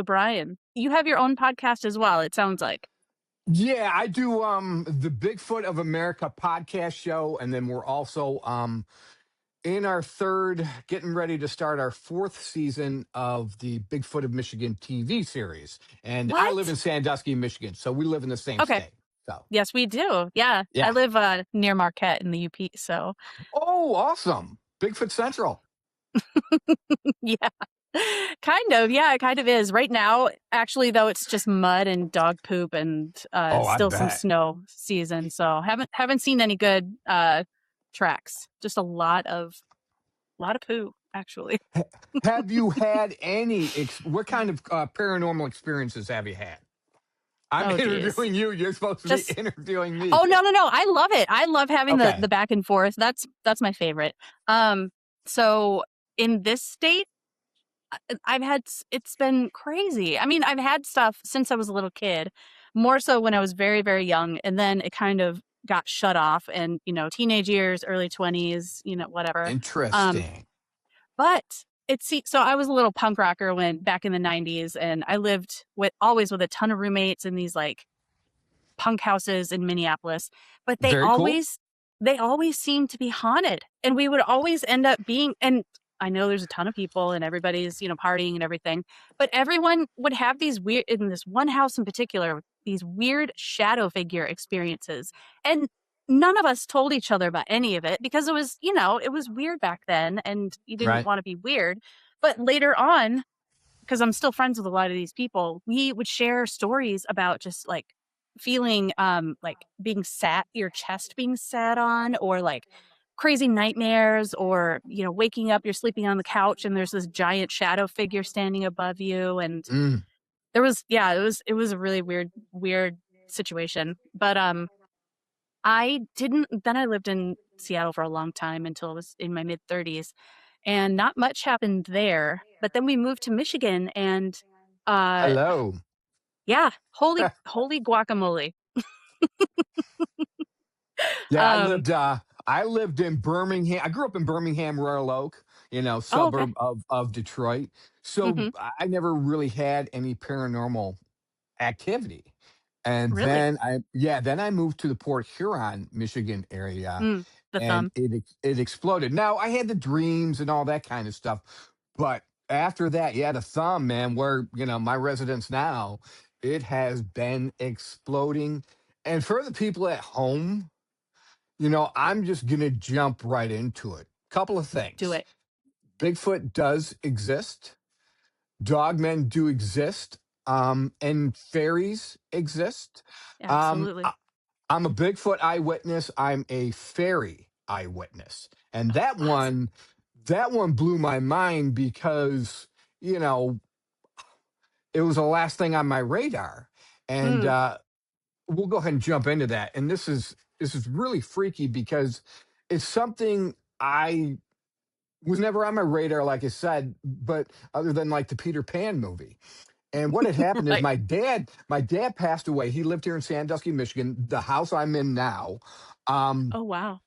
So Bryan, you have your own podcast as well, it sounds like. Yeah, I do the Bigfoot of America podcast show, and then we're also in our third, getting ready to start our fourth season of the Bigfoot of Michigan TV series. And I live in What? Sandusky, Michigan, so we live in the same Okay. state. So Yes, we do. Yeah. I yeah. live near Marquette in the UP, so Oh, awesome. Bigfoot Central. yeah. Kind of. Yeah, it kind of is. Right now, actually though, it's just mud and dog poop and Oh, I still some bet. snow season. So haven't seen any good tracks. Just a lot of poo, actually. Have you had any what kind of paranormal experiences have you had? I'm Oh geez. interviewing you. You're supposed to be Just interviewing me. Oh, no. I love it. I love having Okay. the back and forth. That's my favorite. So in this state, it's been crazy. I mean, I've had stuff since I was a little kid, more so when I was very, very young, and then it kind of got shut off and, teenage years, early 20s, whatever. Um, Interesting. but so I was a little punk rocker when back in the 90s, and I lived always with a ton of roommates in these like punk houses in Minneapolis, but Very cool. they always seemed to be haunted, and we would always end up being, and I know there's a ton of people and everybody's, partying and everything, but everyone would have these weird, in this one house in particular, these weird shadow figure experiences. And none of us told each other about any of it because it was, it was weird back then and you didn't Right. want to be weird. But later on, because I'm still friends with a lot of these people, we would share stories about just like feeling like being your chest being sat on, or like crazy nightmares, or waking up, you're sleeping on the couch and there's this giant shadow figure standing above you. And Mm. it was a really weird situation. But I lived in Seattle for a long time until I was in my mid 30s, and not much happened there. But then we moved to Michigan, and uh Hello. yeah, holy guacamole. Yeah, um I lived in Birmingham. I grew up in Birmingham, Royal Oak, oh, okay. suburb of Detroit. So Hmm. I never really had any paranormal activity. And Really? then I moved to the Port Huron, Michigan area, Mm, the and thumb. it exploded. Now I had the dreams and all that kind of stuff, but after that, yeah, the thumb, man, where my residence now, it has been exploding. And for the people at home, I'm just gonna jump right into it. Couple of Do things. it. Bigfoot does exist. Dogmen do exist. And fairies exist. Um, Absolutely. I, I'm a Bigfoot eyewitness. I'm a fairy eyewitness. And Oh, awesome. that one blew my mind because, you know, it was the last thing on my radar. And Mm, we'll go ahead and jump into that. And this is really freaky because it's something I was never on my radar, like I said, but other than like the Peter Pan movie. And what had happened is right. my dad passed away. He lived here in Sandusky, Michigan, the house I'm in now. Um, Oh, wow.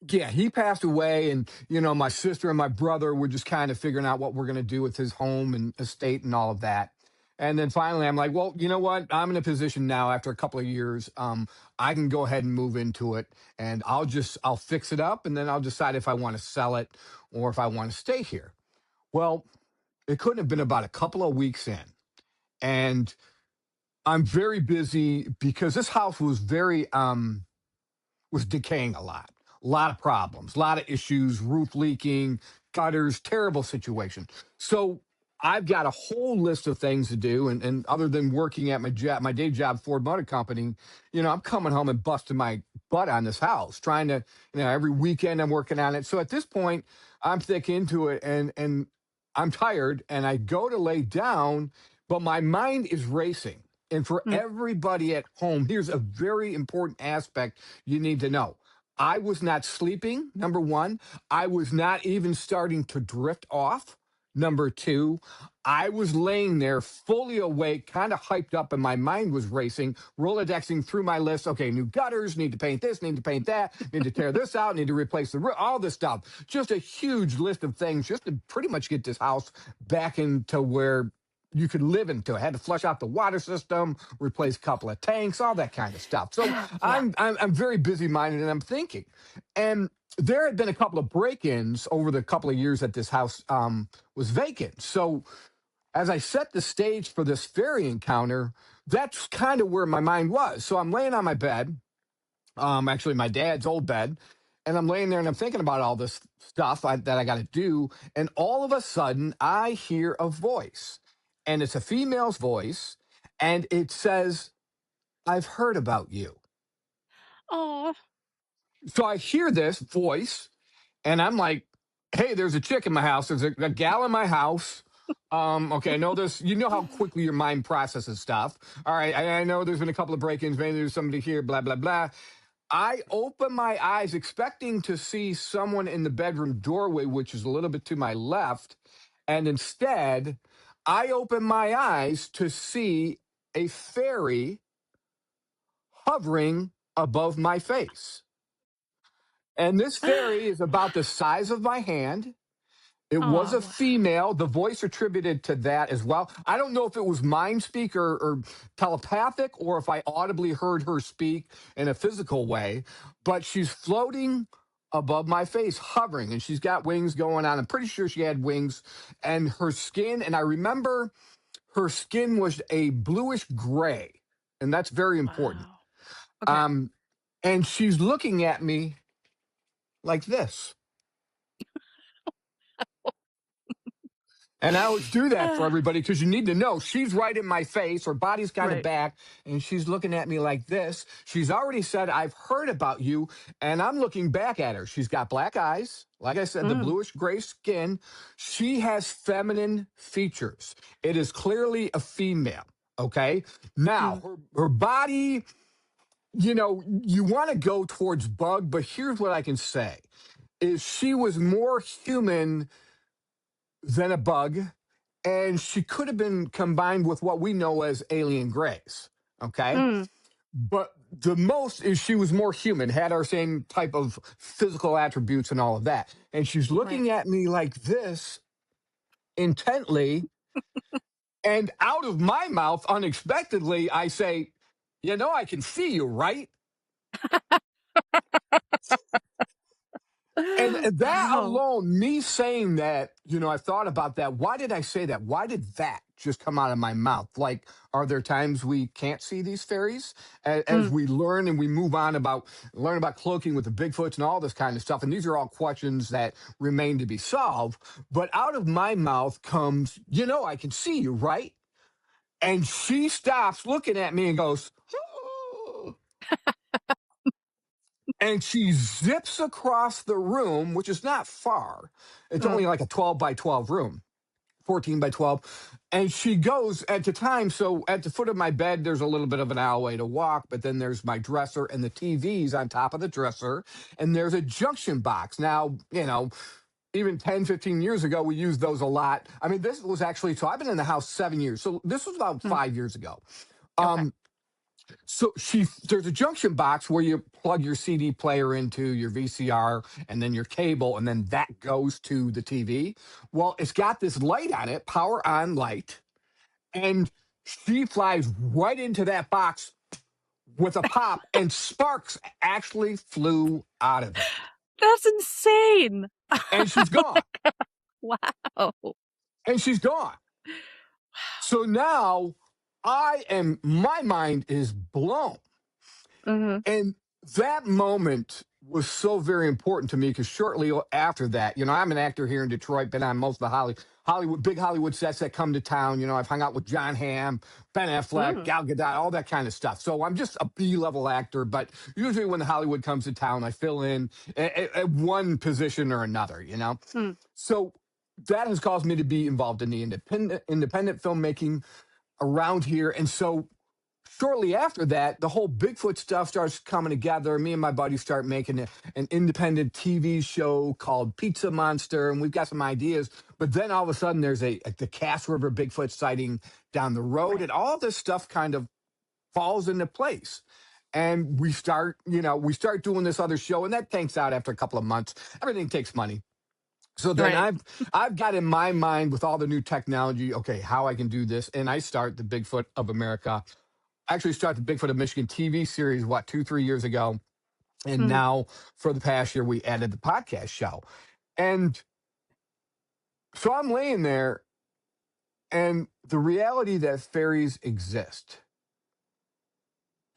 yeah, he passed away, and my sister and my brother were just kind of figuring out what we're gonna do with his home and estate and all of that. And then finally, I'm like, well, you know what? I'm in a position now after a couple of years. I can go ahead and move into it, and I'll fix it up, and then I'll decide if I want to sell it or if I want to stay here. Well, it couldn't have been about a couple of weeks in, and I'm very busy because this house was decaying a lot of problems, a lot of issues, roof leaking, gutters, terrible situation. So I've got a whole list of things to do, and other than working at my day job, Ford Motor Company, I'm coming home and busting my butt on this house, trying to, every weekend I'm working on it. So at this point, I'm thick into it, and I'm tired, and I go to lay down, but my mind is racing. And for Mm, everybody at home, here's a very important aspect you need to know. I was not sleeping, number one. I was not even starting to drift off, number two. I was laying there fully awake, kind of hyped up, and my mind was racing, Rolodexing through my list. Okay, new gutters, need to paint this, need to paint that, need to tear this out, need to replace the roof, all this stuff. Just a huge list of things just to pretty much get this house back into where you could live into. I had to flush out the water system, replace a couple of tanks, all that kind of stuff. So Yeah. I'm very busy minded, and I'm thinking, and there had been a couple of break-ins over the couple of years that this house was vacant. So as I set the stage for this fairy encounter, that's kind of where my mind was. So I'm laying on my bed, actually my dad's old bed, and I'm laying there and I'm thinking about all this stuff that I got to do, and all of a sudden I hear a voice, and it's a female's voice, and it says, "I've heard about you." Oh. So I hear this voice, and I'm like, "Hey, there's a chick in my house. There's a gal in my house." Okay, I know this. You know how quickly your mind processes stuff. All right, I know there's been a couple of break-ins. Maybe there's somebody here. Blah blah blah. I open my eyes expecting to see someone in the bedroom doorway, which is a little bit to my left. And instead, I open my eyes to see a fairy hovering above my face. And this fairy is about the size of my hand. It was a Oh. female, the voice attributed to that as well. I don't know if it was mind speak or telepathic, or if I audibly heard her speak in a physical way, but she's floating above my face, hovering, and she's got wings going on. I'm pretty sure she had wings, and her skin, and I remember her skin was a bluish gray, and that's very important. Wow. Okay. Um, and she's looking at me like this. And I always do that for everybody because you need to know she's right in my face. Her body's kind of Right. back, and she's looking at me like this. She's already said, "I've heard about you." And I'm looking back at her. She's got black eyes. Like I said, the Mm. bluish gray skin. She has feminine features. It is clearly a female. Okay. Now, Mm. her body, you want to go towards bug, but here's what I can say is she was more human than a bug, and she could have been combined with what we know as alien grays. Okay. Mm. But the most is she was more human, had our same type of physical attributes and all of that. And she's Right. looking at me like this intently. And out of my mouth, unexpectedly, I say, "I can see you, right?" And that Wow. alone, me saying that, I thought about that. Why did I say that? Why did that just come out of my mouth? Like, are there times we can't see these fairies as Mm. we learn and we move on learn about cloaking with the Bigfoots and all this kind of stuff? And these are all questions that remain to be solved. But out of my mouth comes, "I can see you, right?" And she stops looking at me and goes, and she zips across the room, which is not far. It's Mm. only like a 12 by 12 room, 14 by 12. And she goes at the time. So at the foot of my bed, there's a little bit of an alleyway to walk, but then there's my dresser and the TV's on top of the dresser. And there's a junction box. Now, even 10, 15 years ago, we used those a lot. I mean, this was actually, so I've been in the house 7 years. So this was about Mm. 5 years ago. Okay. Um, so there's a junction box where you plug your CD player into your VCR and then your cable, and then that goes to the TV. Well, it's got this light on it, power on light, and she flies right into that box with a pop, and sparks actually flew out of it. That's insane. And she's gone. Wow. And she's gone. So now my mind is blown. Mhm. And that moment was so very important to me because shortly after that, I'm an actor here in Detroit, been on most of the Hollywood, big Hollywood sets that come to town. I've hung out with John Hamm, Ben Affleck, Mm. Gal Gadot, all that kind of stuff. So I'm just a B-level actor, but usually when Hollywood comes to town, I fill in at one position or another. Mm. So that has caused me to be involved in the independent filmmaking around here. And so shortly after that, the whole Bigfoot stuff starts coming together. Me and my buddy start making an independent TV show called Pizza Monster, and we've got some ideas. But then all of a sudden, there's the Cass River Bigfoot sighting down the road, Right. and all this stuff kind of falls into place. And we start doing this other show, and that tanks out after a couple of months. Everything takes money. So then Right. I've got in my mind with all the new technology, okay, how I can do this, and I start the Bigfoot of America. Actually, start the Bigfoot of Michigan TV series, what, 2 3 years ago, and Mhm. now for the past year we added the podcast show, and so I'm laying there, and the reality that fairies exist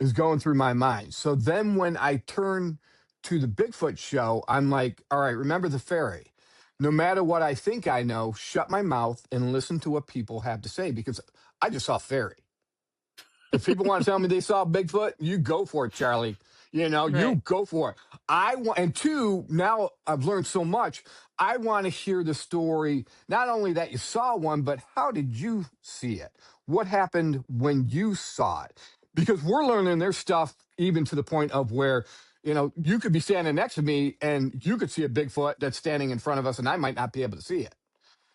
is going through my mind. So then when I turn to the Bigfoot show, I'm like, all right, remember the fairy. No matter what I think I know, shut my mouth and listen to what people have to say because I just saw fairy. If people want to tell me they saw Bigfoot, you go for it, Charlie. You know, Right. you go for it. I want, and two, now I've learned so much. I want to hear the story, not only that you saw one, but how did you see it? What happened when you saw it? Because we're learning their stuff even to the point of where, you could be standing next to me and you could see a Bigfoot that's standing in front of us and I might not be able to see it.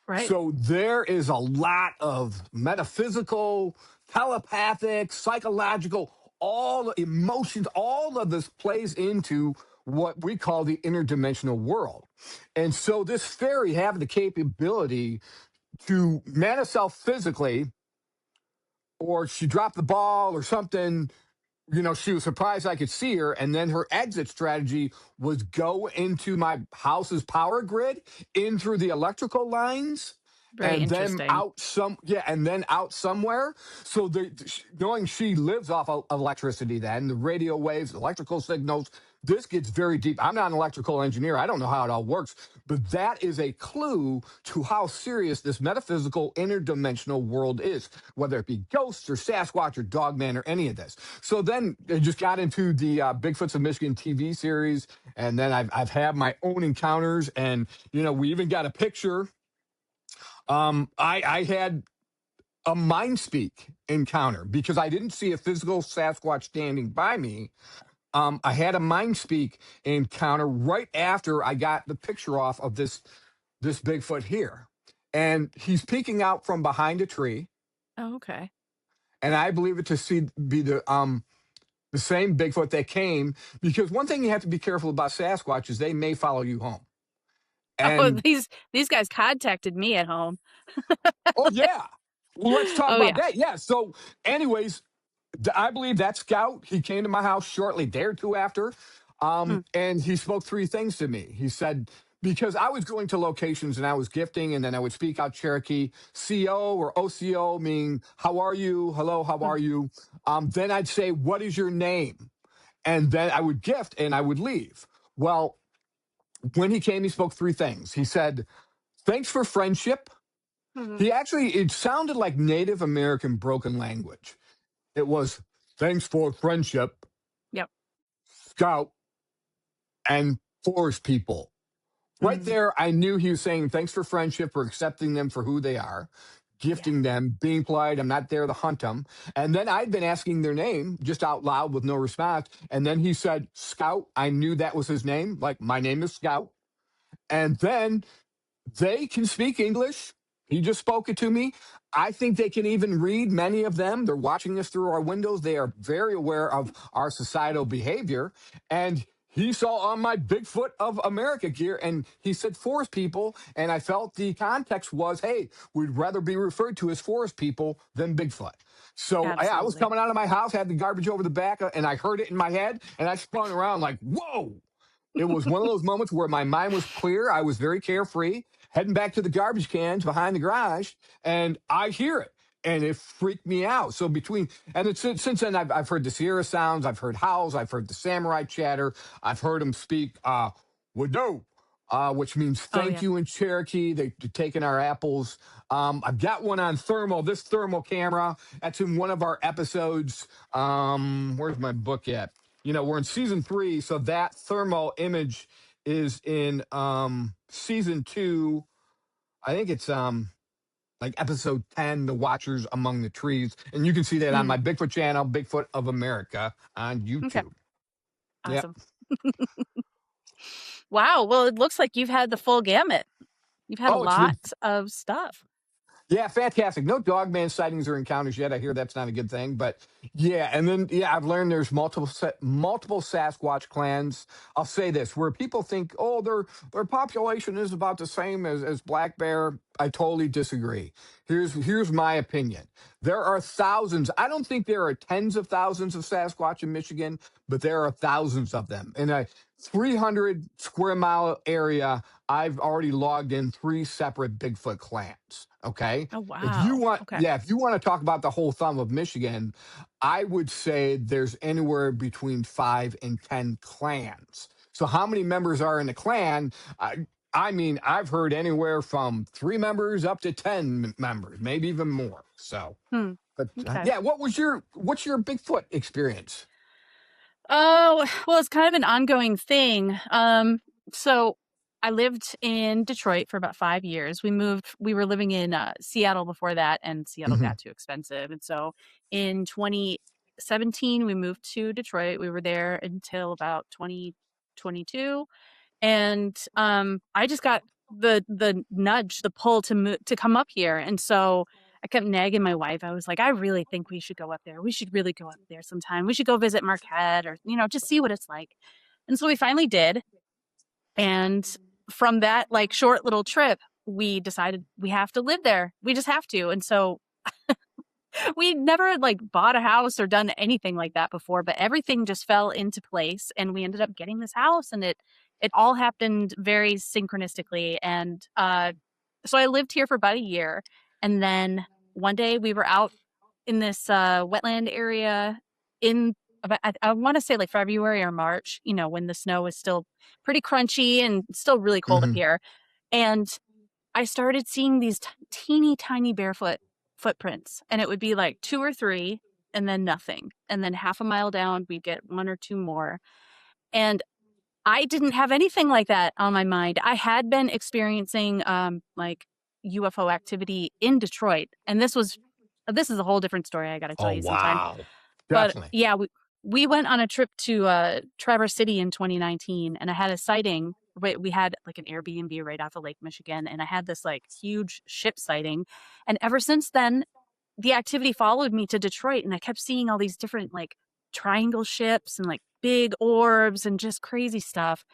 Right. So there is a lot of metaphysical, telepathic, psychological, all the emotions, all of this plays into what we call the interdimensional world. And so this fairy having the capability to manifest herself physically, or she dropped the ball or something, she was surprised I could see her. And then her exit strategy was go into my house's power grid, in through the electrical lines, Very and then interesting. and then out somewhere. So knowing she lives off of electricity, then the radio waves, electrical signals, this gets very deep. I'm not an electrical engineer. I don't know how it all works, but that is a clue to how serious this metaphysical interdimensional world is, whether it be ghosts or Sasquatch or Dogman or any of this. So then I just got into the Bigfoots of Michigan TV series, and then I've had my own encounters, and we even got a picture. I had a mind speak encounter because I didn't see a physical Sasquatch standing by me. I had a mind speak encounter right after I got the picture off of this Bigfoot here, and he's peeking out from behind a tree, Oh, okay. and I believe it to be the same Bigfoot that came, because one thing you have to be careful about Sasquatch is they may follow you home. Oh, And these guys contacted me at home. oh yeah, well, let's talk Oh about yeah. that. Yeah. So, anyways, I believe that scout, he came to my house shortly, day or two after, Mm, and he spoke three things to me. He said, because I was going to locations and I was gifting, and then I would speak out Cherokee, CO or OCO, meaning how are you? Hello, how mm, are you? Then I'd say, what is your name? And then I would gift and I would leave. Well, when he came, he spoke three things. He said, thanks for friendship. mhm. It sounded like Native American broken language. It was, thanks for friendship, Yep. scout, and forest people. Right Mhm. there, I knew he was saying, thanks for friendship, for accepting them for who they are, Yeah. gifting them, being polite. I'm not there to hunt them. And then I'd been asking their name just out loud with no response. And then he said, Scout. I knew that was his name. Like, my name is Scout. And then they can speak English. He just spoke it to me. I think they can even read, many of them. They're watching us through our windows. They are very aware of our societal behavior. And he saw on my Bigfoot of America gear, and he said forest people. And I felt the context was, hey, we'd rather be referred to as forest people than Bigfoot. So I was Absolutely. coming out of my house, had the garbage over the back, and I heard it in my head, and I spun around like, whoa. It was one of those moments where my mind was clear. I was very carefree, heading back to the garbage cans behind the garage, and I hear it. And it freaked me out. So since then, I've heard the Sierra sounds, I've heard howls, I've heard the samurai chatter, I've heard them speak Wado, which means Oh thank yeah. you in Cherokee. They're taking our apples. I've got one on thermal, this thermal camera. That's in one of our episodes. Where's my book at? We're in season 3, so that thermal image is in season 2. I think it's like episode 10, The Watchers Among the Trees. And you can see that on Mhm. my Bigfoot channel, Bigfoot of America on Okay. YouTube. Yep. Awesome. Wow. Well, it looks like you've had the full gamut. You've had a Oh, lot of stuff. Yeah, fantastic. No dogman sightings or encounters yet. I hear that's not a good thing, but yeah. And then yeah, I've learned there's multiple Sasquatch clans. I'll say this: where people think, oh, their population is about the same as black bear. I totally disagree. Here's my opinion. There are thousands. I don't think there are tens of thousands of Sasquatch in Michigan, but there are thousands of them in a 300 square mile area. I've already logged in three separate Bigfoot clans. Okay. Oh, wow. Okay. If you want to talk about the whole thumb of Michigan, I would say there's anywhere between 5 and 10 clans. So how many members are in a clan? I mean, I've heard anywhere from 3 members up to 10 members, maybe even more. So, Hmm. but Okay. yeah, what's your Bigfoot experience? Oh, well, it's kind of an ongoing thing. So I lived in Detroit for about 5 years. We were living in Seattle before that, and Seattle Hmm. got too expensive. And so in 2017, we moved to Detroit. We were there until about 2022. And I just got the nudge, the pull to come up here. And so I kept nagging my wife. I was like, I really think we should go up there. We should really go up there sometime. We should go visit Marquette, or just see what it's like. And so we finally did. And from that like short little trip, we decided we have to live there. We just have to. And so we never like bought a house or done anything like that before, but everything just fell into place, and we ended up getting this house, and it all happened very synchronistically. And so I lived here for about a year, and then one day we were out in this wetland area in about, I want to say like February or March, when the snow is still pretty crunchy and still really cold up Hmm. here. And I started seeing these teeny tiny barefoot footprints, and it would be like two or three and then nothing. And then half a mile down, we'd get one or two more. And I didn't have anything like that on my mind. I had been experiencing like UFO activity in Detroit, and this is a whole different story I got to tell Oh you sometime. wow, But definitely. yeah, we went on a trip to Traverse City in 2019, and I had a sighting. We had like an Airbnb right off of Lake Michigan, and I had this like huge ship sighting. And ever since then, the activity followed me to Detroit, and I kept seeing all these different like triangle ships and like big orbs and just crazy stuff.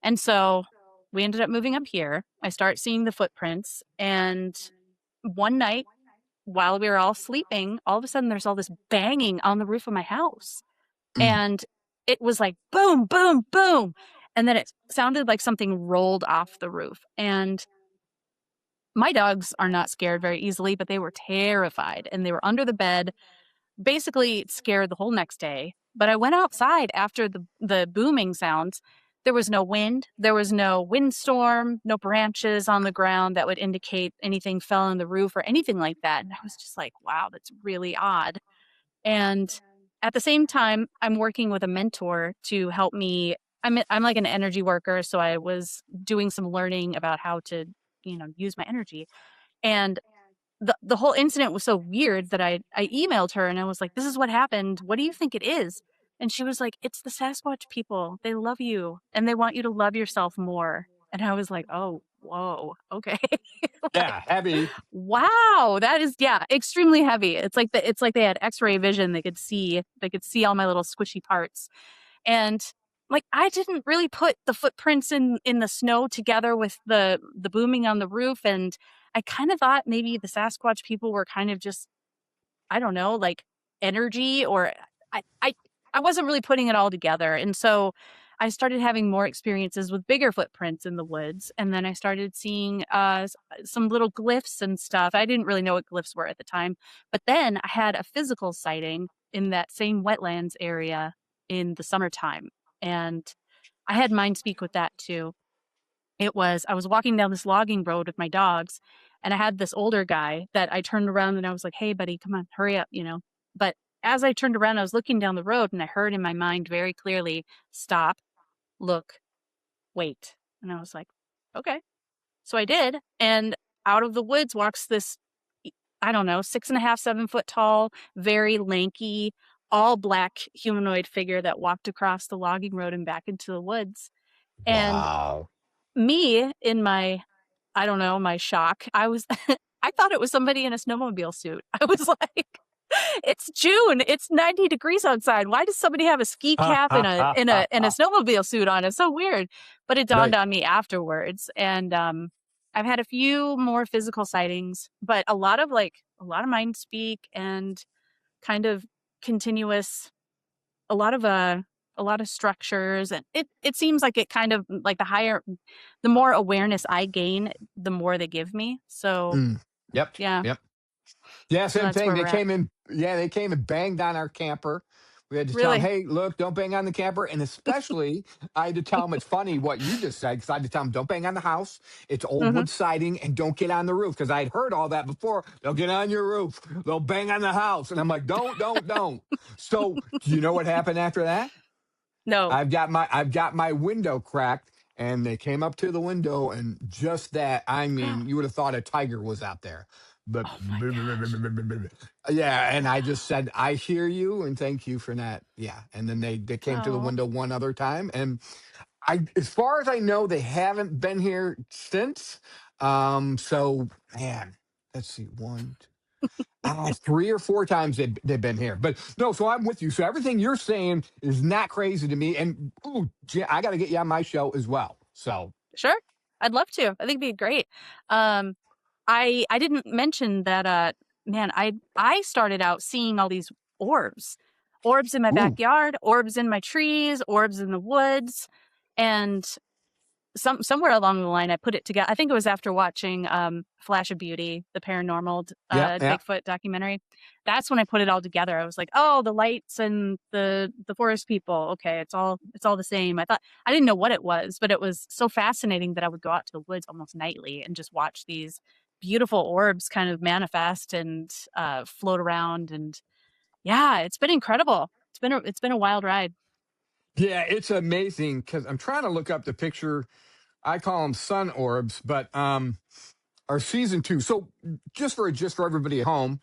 And so we ended up moving up here. I start seeing the footprints, and one night while we were all sleeping, all of a sudden there's all this banging on the roof of my house. Mm. And it was like boom, boom, boom. And then it sounded like something rolled off the roof. And my dogs are not scared very easily, but they were terrified, and they were under the bed, basically scared the whole next day. But I went outside after the booming sounds. There was no wind. There was no windstorm, no branches on the ground that would indicate anything fell on the roof or anything like that. And I was just like, wow, that's really odd. And at the same time, I'm working with a mentor to help me. I'm like an energy worker, so I was doing some learning about how to, use my energy. And the whole incident was so weird that I emailed her and I was like, "This is what happened. What do you think it is?" And she was like, "It's the Sasquatch people. They love you and they want you to love yourself more." And I was like, "Oh, whoa, okay." Like, Yeah, heavy. wow, that is yeah, extremely heavy. It's like they had X-ray vision. They could see all my little squishy parts. And like I didn't really put the footprints in the snow together with the booming on the roof, and I kind of thought maybe the Sasquatch people were kind of just I don't know, like energy or I I I wasn't really putting it all together. And so I started having more experiences with bigger footprints in the woods, and then I started seeing some little glyphs and stuff. I didn't really know what glyphs were at the time, but then I had a physical sighting in that same wetlands area in the summertime, and I had mind speak with that too. I was walking down this logging road with my dogs, and I had this older guy that I turned around and I was like, "Hey, buddy, come on, hurry up." But as I turned around, I was looking down the road and I heard in my mind very clearly, "Stop, look, wait." And I was like, "Okay." So I did. And out of the woods walks this, I don't know, 6.5, 7 foot tall, very lanky, all black humanoid figure that walked across the logging road and back into the woods. And Wow. me in my I don't know, my shock. I was I thought it was somebody in a snowmobile suit. I was like, it's June. It's 90 degrees outside. Why does somebody have a ski cap and a snowmobile suit on? It's so weird. But it dawned Right. on me afterwards. And I've had a few more physical sightings, but a lot of mind speak and kind of continuous a lot of structures, and it seems like it kind of like the more awareness I gain, the more they give me. So Mm. Yep. yeah, Yep. Yeah, so same that's thing. where They we're at. came in. Yeah, they came and banged on our camper. We had to tell them, Really? "Hey, look, don't bang on the camper." And especially, I had to tell them it's funny what you just said because I had to tell them, "Don't bang on the house. It's old Hmm. wood siding, and don't get on the roof." Because I had heard all that before. They'll get on your roof. They'll bang on the house, and I'm like, "Don't, don't, don't." So, do you know what happened after that? No. I've got my window cracked, and they came up to the window, and just that, I mean, you would have thought a tiger was out there. But Oh my gosh. yeah, and I just said, I hear you and thank you for that. Yeah. And then they came to the Oh, window one other time. And as far as I know, they haven't been here since. So man, let's see, one, three or four times they've been here. But no, so I'm with you. So everything you're saying is not crazy to me. And ooh, I got to get you on my show as well. So sure. I'd love to. I think it'd be great. Um, I didn't mention that. Man, I started out seeing all these orbs, orbs in my ooh, backyard, orbs in my trees, orbs in the woods, and somewhere along the line I put it together. I think it was after watching Flash of Beauty, the paranormal yeah, yeah. Bigfoot documentary. That's when I put it all together. I was like, oh, the lights and the forest people. Okay, it's all the same. I didn't know what it was, but it was so fascinating that I would go out to the woods almost nightly and just watch these beautiful orbs kind of manifest and float around. And yeah, it's been incredible. It's been a wild ride. Yeah, it's amazing because I'm trying to look up the picture. I call them sun orbs, but our season two. So just for everybody at home,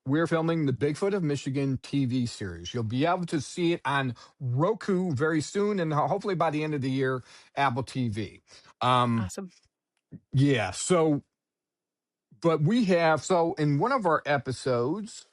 we're filming the Bigfoot of Michigan TV series. You'll be able to see it on Roku very soon, and hopefully by the end of the year, Apple TV. Um, Awesome. yeah. So, but we have in one of our episodes,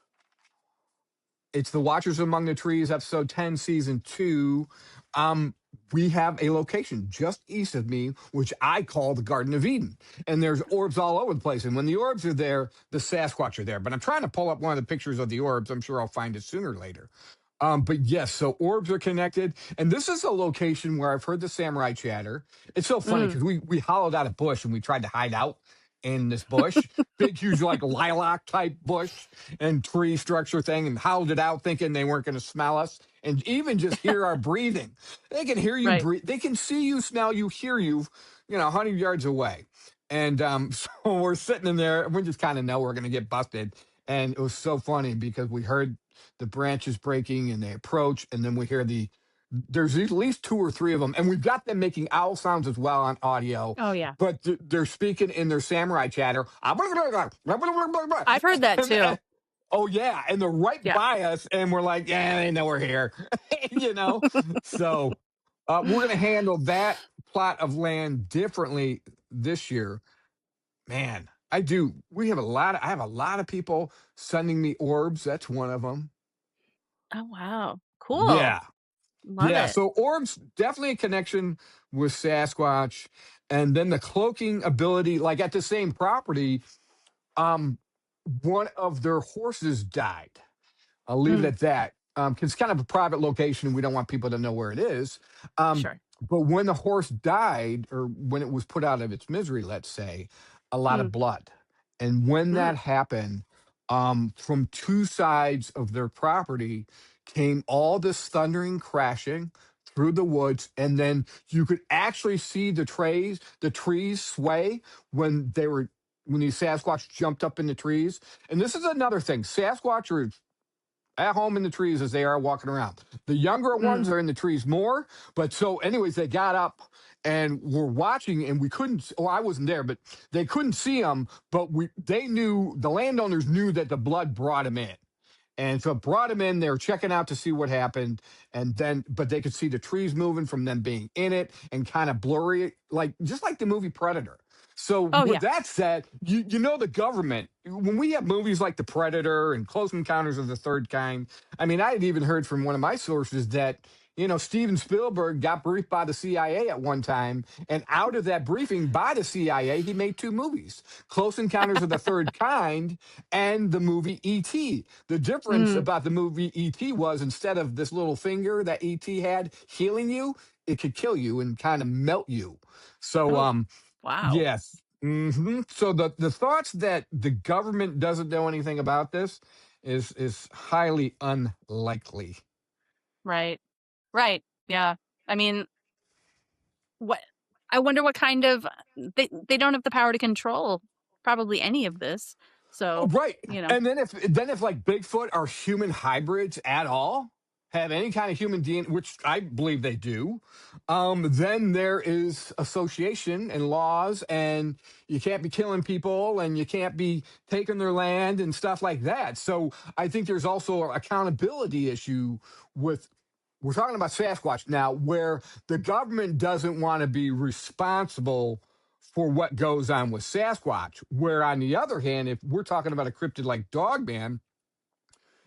it's the Watchers Among the Trees, episode 10, season two. Um, we have a location just east of me, which I call the Garden of Eden. And there's orbs all over the place. And when the orbs are there, the Sasquatch are there. But I'm trying to pull up one of the pictures of the orbs. I'm sure I'll find it sooner or later. But yes, so orbs are connected. And this is a location where I've heard the samurai chatter. It's so funny Mm. because we hollowed out a bush and we tried to hide out in this bush, big, huge, like lilac type bush and tree structure thing, and howled it out thinking they weren't going to smell us and even just hear our breathing. They can hear you Right. breathe. They can see you, smell you, hear you, 100 yards away. And so we're sitting in there and we just kind of know we're going to get busted. And it was so funny because we heard the branches breaking and they approach, and then we hear there's at least two or three of them, and we've got them making owl sounds as well on audio, Oh yeah. but they're speaking in their samurai chatter. I've heard that And, too. oh yeah, and they're right Yeah. by us, and we're like, yeah, they know we're here, you know. So we're gonna handle that plot of land differently this year, man. I do. I have a lot of people sending me orbs. That's one of them. Oh, wow. Cool. Yeah. Love Yeah, it. so orbs definitely a connection with Sasquatch, and then the cloaking ability. Like at the same property, um, one of their horses died. I'll leave it Mm, at that. 'Cause it's kind of a private location. We don't want people to know where it is. sure. But when the horse died, or when it was put out of its misery, let's say, a lot of Mm, blood. And when mm, that happened, from two sides of their property came all this thundering crashing through the woods, and then you could actually see the trees sway when these Sasquatch jumped up in the trees. And this is another thing. Sasquatch are at home in the trees as they are walking around. The younger mm. ones are in the trees more. But so, anyways, they got up and were watching, and we couldn't. Oh, I wasn't there, but they couldn't see them. But they knew the landowners knew that the blood brought them in. And so it brought them in. They were checking out to see what happened. And then, but they could see the trees moving from them being in it and kind of blurry, like just like the movie Predator. So Oh with yeah. that said, you know the government, when we have movies like The Predator and Close Encounters of the Third Kind, I mean, I had even heard from one of my sources that, Steven Spielberg got briefed by the CIA at one time, and out of that briefing by the CIA, he made two movies, Close Encounters of the Third Kind and the movie E.T. The difference Mm. about the movie E.T. was, instead of this little finger that E.T. had healing you, it could kill you and kind of melt you. So, Oh wow. yes. So the thoughts that the government doesn't know anything about this is highly unlikely. Right. Right. Yeah. I mean, what I wonder what kind of they don't have the power to control probably any of this. Oh, So, right. you know. And then if like Bigfoot are human hybrids at all, have any kind of human DNA, which I believe they do, then there is association and laws, and you can't be killing people, and you can't be taking their land and stuff like that. So I think there's also an accountability issue with. We're talking about Sasquatch now, where the government doesn't want to be responsible for what goes on with Sasquatch. Where, on the other hand, if we're talking about a cryptid like Dogman,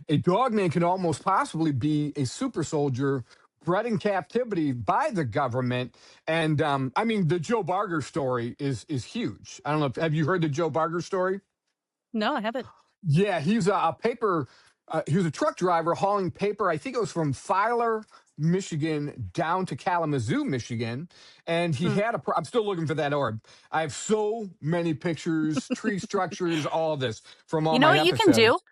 a Dogman can almost possibly be a super soldier bred in captivity by the government. And I mean, the Joe Barger story is huge. I don't know. Have you heard the Joe Barger story? No, I haven't. Yeah, he's a paper. He was a truck driver hauling paper. I think it was from Filer, Michigan, down to Kalamazoo, Michigan, and he Hmm. had a. I'm still looking for that orb. I have so many pictures, tree structures, all this from all You know my what you can do? episodes.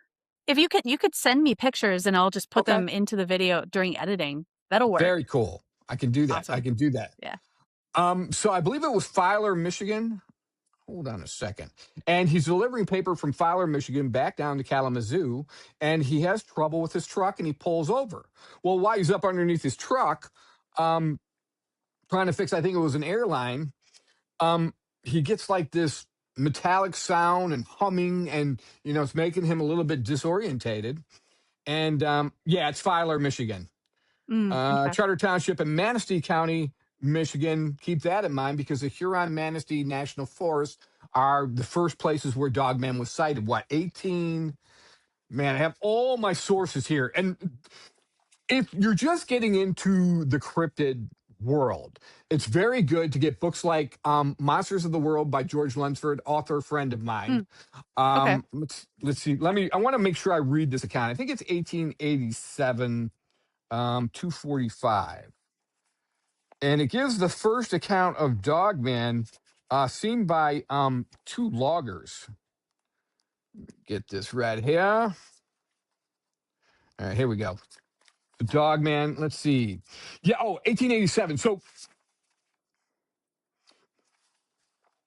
If you could send me pictures and I'll just put Okay, them into the video during editing. That'll work. very cool. I can do that. I Awesome. can do that. Yeah. So I believe it was Filer, Michigan. Hold on a second. And he's delivering paper from Filer, Michigan, back down to Kalamazoo, and he has trouble with his truck, and he pulls over. Well, while he's up underneath his truck, um, trying to fix, I think it was an airline, um, he gets like this metallic sound and humming, and it's making him a little bit disorientated. And yeah, it's Filer, Michigan. Okay. Charter Township in Manistee County, Michigan. Keep that in mind, because the Huron Manistee National Forest are the first places where Dogman was sighted. What, 18? Man, I have all my sources here. And if you're just getting into the cryptid world, it's very good to get books like Monsters of the World by George Lunsford, author friend of mine. Mm, okay. Let's see. I want to make sure I read this account. I think it's 1887, 245. And it gives the first account of Dogman, seen by two loggers. Get this right here. All right, here we go. The Dogman. Let's see. Yeah. Oh, 1887. So,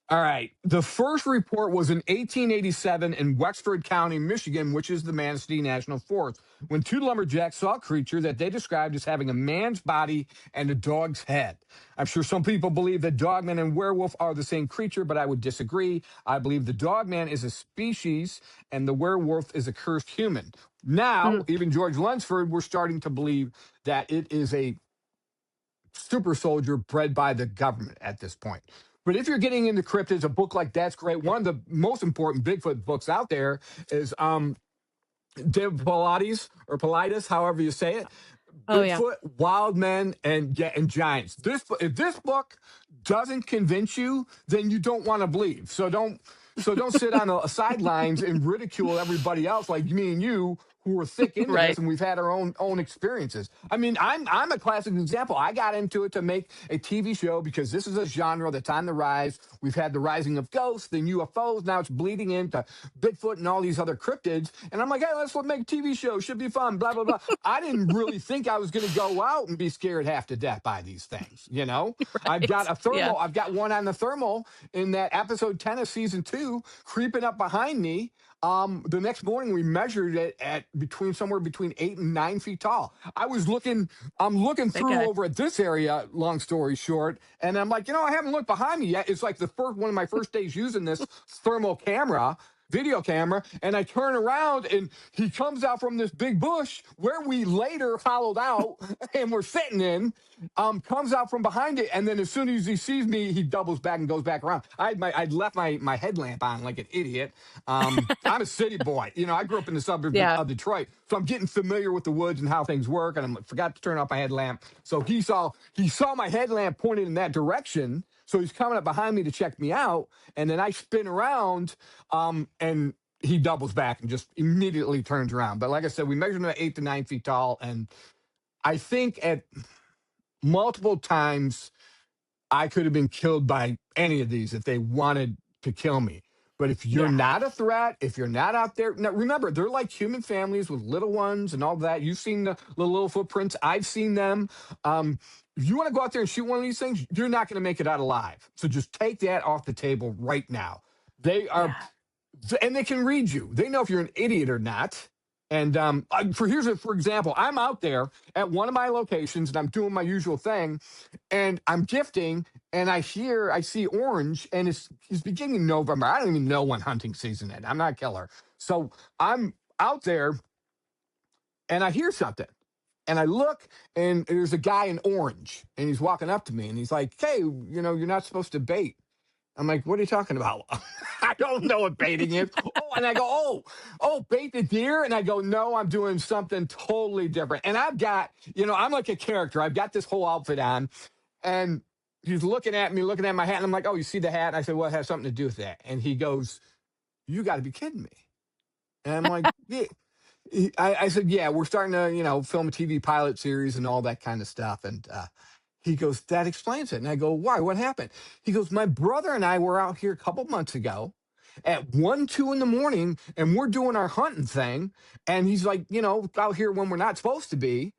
all right. The first report was in 1887 in Wexford County, Michigan, which is the Manistee National Forest, when two lumberjacks saw a creature that they described as having a man's body and a dog's head. I'm sure some people believe that Dogman and werewolf are the same creature, but I would disagree. I believe the Dogman is a species and the werewolf is a cursed human. Now, Mm, even George Lunsford, we're starting to believe that it is a super soldier bred by the government at this point. But if you're getting into cryptids, a book like that's great. One of the most important Bigfoot books out there is David Pilates, or Pilatus, however you say it. oh yeah. Bigfoot, Wild Men, and Giants. If this book doesn't convince you, then you don't want to believe. So don't sit on the sidelines and ridicule everybody else like me and you, who are thick into Right. this, and we've had our own experiences. I mean, I'm a classic example. I got into it to make a TV show because this is a genre that's on the rise. We've had the rising of ghosts, then UFOs. Now it's bleeding into Bigfoot and all these other cryptids. And I'm like, hey, let's make a TV show. Should be fun. Blah blah blah. I didn't really think I was going to go out and be scared half to death by these things. I've got Right. a Yeah. thermal. I've got one on the thermal in that episode 10 of season 2, creeping up behind me. The next morning we measured it at somewhere between 8 and 9 feet tall. I'm looking Big through guy. over at this area, long story short, and I'm like, I haven't looked behind me yet. It's like one of my first days using this thermal camera. video camera, and I turn around and he comes out from this big bush where we later hollowed out and we're sitting in, comes out from behind it, and then as soon as he sees me, he doubles back and goes back around. I'd left my headlamp on like an idiot. I'm a city boy. You know, I grew up in the suburbs Yeah. of Detroit, so I'm getting familiar with the woods and how things work, and I forgot to turn off my headlamp. So he saw my headlamp pointed in that direction, so he's coming up behind me to check me out, and then I spin around, and he doubles back and just immediately turns around. But like I said, we measured him at 8 to 9 feet tall, and I think at multiple times I could have been killed by any of these if they wanted to kill me. But if you're Yeah. not a threat, if you're not out there, now remember, they're like human families with little ones and all that. You've seen the little footprints. I've seen them. If you want to go out there and shoot one of these things, you're not going to make it out alive. So just take that off the table right now. They are, Yeah. and they can read you. They know if you're an idiot or not. And for example, I'm out there at one of my locations and I'm doing my usual thing, and I'm gifting, and I see orange, and it's beginning November. I don't even know when hunting season is. I'm not a killer, so I'm out there and I hear something, and I look, and there's a guy in orange, and he's walking up to me, and he's like, "Hey, you're not supposed to bait." I'm like, what are you talking about? I don't know what baiting is. Oh, and I go, bait the deer. And I go, no, I'm doing something totally different. And I've got, I'm like a character. I've got this whole outfit on. And he's looking at me, looking at my hat. And I'm like, oh, you see the hat? And I said, well, it has something to do with that. And he goes, you got to be kidding me. And I'm like, yeah. I said, yeah, we're starting to, film a TV pilot series and all that kind of stuff. And he goes, that explains it. And I go, why? What happened? He goes, my brother and I were out here a couple months ago at 1, 2 in the morning, and we're doing our hunting thing. And he's like, out here when we're not supposed to be.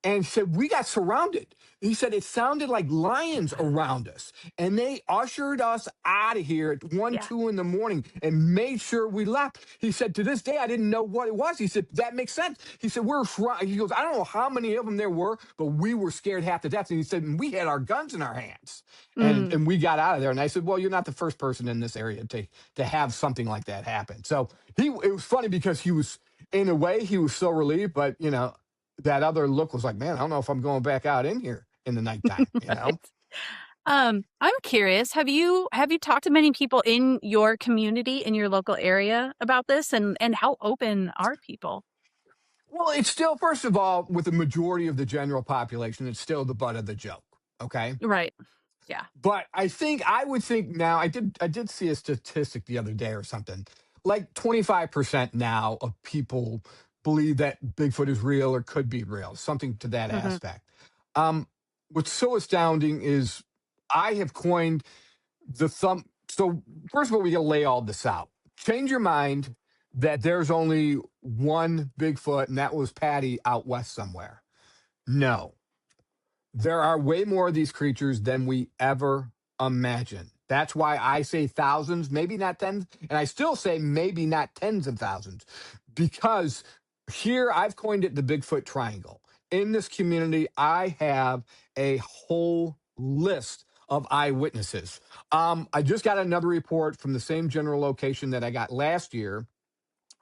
And he said, we got surrounded. He said, it sounded like lions around us. And they ushered us out of here at 1, Yeah. 2 in the morning and made sure we left. He said, to this day, I didn't know what it was. He said, that makes sense. He said, he goes, I don't know how many of them there were, but we were scared half to death. And he said, and we had our guns in our hands. And, Mm. and we got out of there. And I said, well, you're not the first person in this area to have something like that happen. So it was funny because in a way, he was so relieved, but, that other look was like, man, I don't know if I'm going back out in here in the nighttime, Right. I'm curious, have you talked to many people in your community, in your local area about this, and how open are people? Well, it's still, first of all, with the majority of the general population, it's still the butt of the joke. Okay. Right. Yeah. But I would think now, I did see a statistic the other day or something. Like 25% now of people believe that Bigfoot is real or could be real, something to that Hmm. aspect. Um, what's so astounding is I have coined the thumb. So first of all, we got to lay all this out. Change your mind that there's only one Bigfoot, and that was Patty out west somewhere. No, there are way more of these creatures than we ever imagine. That's why I say thousands, maybe not tens, and I still say maybe not tens of thousands, because here I've coined it the Bigfoot Triangle. In this community, I have a whole list of eyewitnesses. I just got another report from the same general location that I got last year.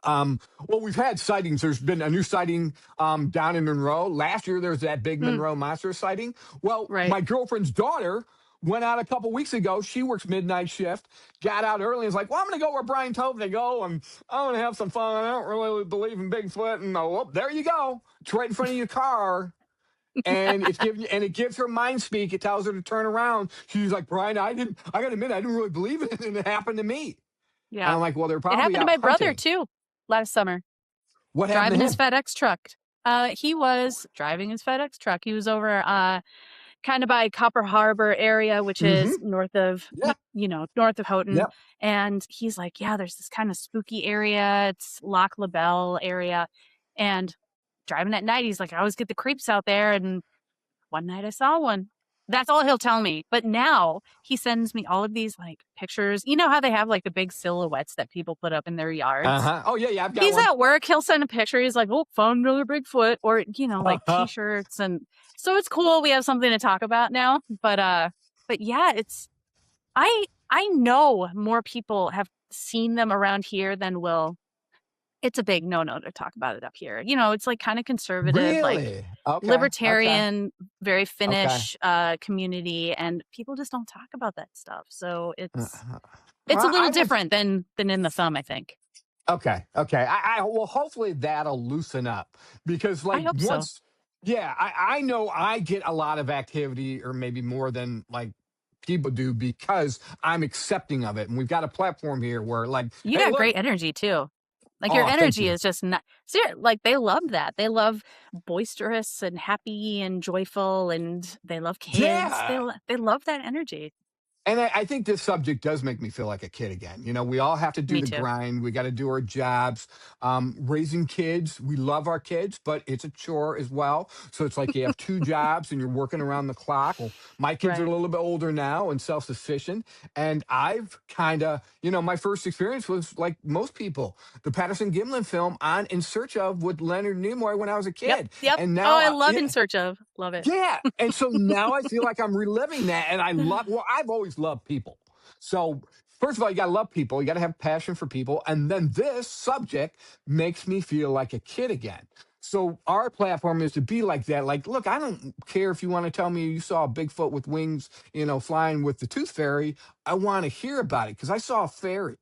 Well, we've had sightings. There's been a new sighting down in Monroe. Last year, there was that big Mm, Monroe monster sighting. Well, right. my girlfriend's daughter went out a couple weeks ago. She works midnight shift, got out early and was like, well, I'm going to go where Bryan told me to go, and I'm going to have some fun. I don't really believe in Bigfoot. And oh, there you go. It's right in front of your car. And it gives her mind speak. It tells her to turn around. She's like, Bryan, I got to admit, I didn't really believe in it. And it happened to me. And Yeah. I'm like, well, they're It probably happened to out my brother hunting. too last summer, What happened driving to his him? FedEx truck. He was driving his FedEx truck. He was over kind of by Copper Harbor area, which Hmm. is north of, Yeah. north of Houghton. Yep. And he's like, yeah, there's this kind of spooky area. It's Loch LaBelle area. And driving at night, he's like, I always get the creeps out there. And one night I saw one. That's all he'll tell me. But now he sends me all of these like pictures. You know how they have like the big silhouettes that people put up in their yards? Uh-huh. Oh, yeah, yeah, I've got He's one. at work. He'll send a picture. He's like, oh, found another Bigfoot, or, like Uh-huh. t-shirts. And so it's cool. We have something to talk about now. But yeah, I know more people have seen them around here, then we'll it's a big no-no to talk about it up here. You know, it's, like, kinda conservative, like, Really? Okay. Okay. libertarian, very Okay. Finnish, community, and people just don't talk about that stuff, so Uh-huh. it's a Well, little I would. different than in the thumb, I think. Okay, okay. Well, hopefully that'll loosen up because, I like, hope so. once, yeah, I know I get a lot of activity, or maybe more than like people do, because I'm accepting of it, and we've got a platform here where, like, You hey, got look, great energy too. Like, your oh, thank energy you. is just not like, they love that. They love boisterous and happy and joyful, and they love kids. Yeah, They love that energy. and I think this subject does make me feel like a kid again. You know, we all have to do Me the too. grind. We got to do our jobs. Raising kids, we love our kids, but it's a chore as well. So it's like you have two jobs and you're working around the clock. Well, my kids are a Right. little bit older now and self sufficient. And I've kind of, my first experience was like most people, the Patterson Gimlin film on In Search of with Leonard Nimoy when I was a Yep, kid. yep. And Oh, now, I love In yeah, Search Of. Love it. yeah, and so now I feel like I'm reliving that, and I love. Well, I've always loved people. So first of all, you got to love people. You got to have passion for people, and then this subject makes me feel like a kid again. So our platform is to be like that. Like, look, I don't care if you want to tell me you saw a Bigfoot with wings, flying with the tooth fairy. I want to hear about it because I saw a fairy.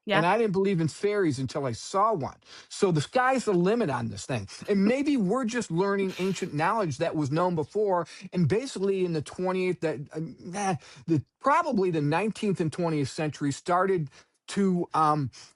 Yeah. And I didn't believe in fairies until I saw one. So the sky's the limit on this thing. And maybe we're just learning ancient knowledge that was known before. And basically in the 20th, probably the 19th and 20th century started to,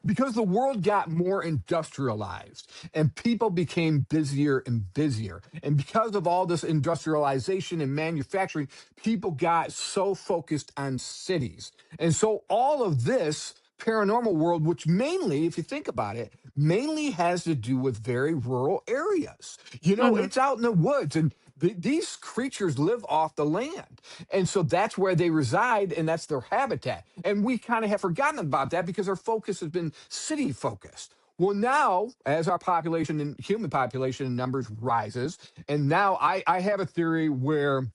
because the world got more industrialized and people became busier and busier. And because of all this industrialization and manufacturing, people got so focused on cities. And so all of this paranormal world, which mainly, if you think about it, mainly has to do with very rural areas. Mhm. It's out in the woods, and these creatures live off the land. And so that's where they reside, and that's their habitat. And we kind of have forgotten about that because our focus has been city focused. Well, now, as our population and human population numbers rises, and now I have a theory where,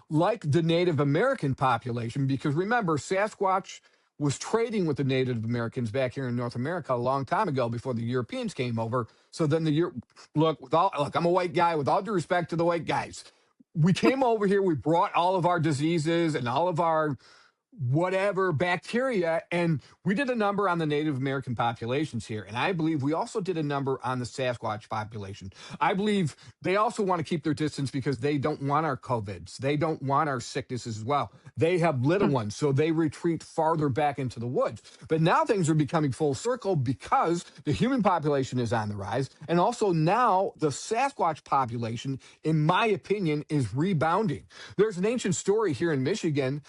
like the Native American population, because remember, Sasquatch was trading with the Native Americans back here in North America a long time ago before the Europeans came over. So then look, I'm a white guy. With all due respect to the white guys, we came over here. We brought all of our diseases and all of our whatever bacteria. And we did a number on the Native American populations here. And I believe we also did a number on the Sasquatch population. I believe they also want to keep their distance because they don't want our COVIDs. They don't want our sicknesses as well. They have little Mm. ones, so they retreat farther back into the woods. But now things are becoming full circle because the human population is on the rise. And also now the Sasquatch population, in my opinion, is rebounding. There's an ancient story here in Michigan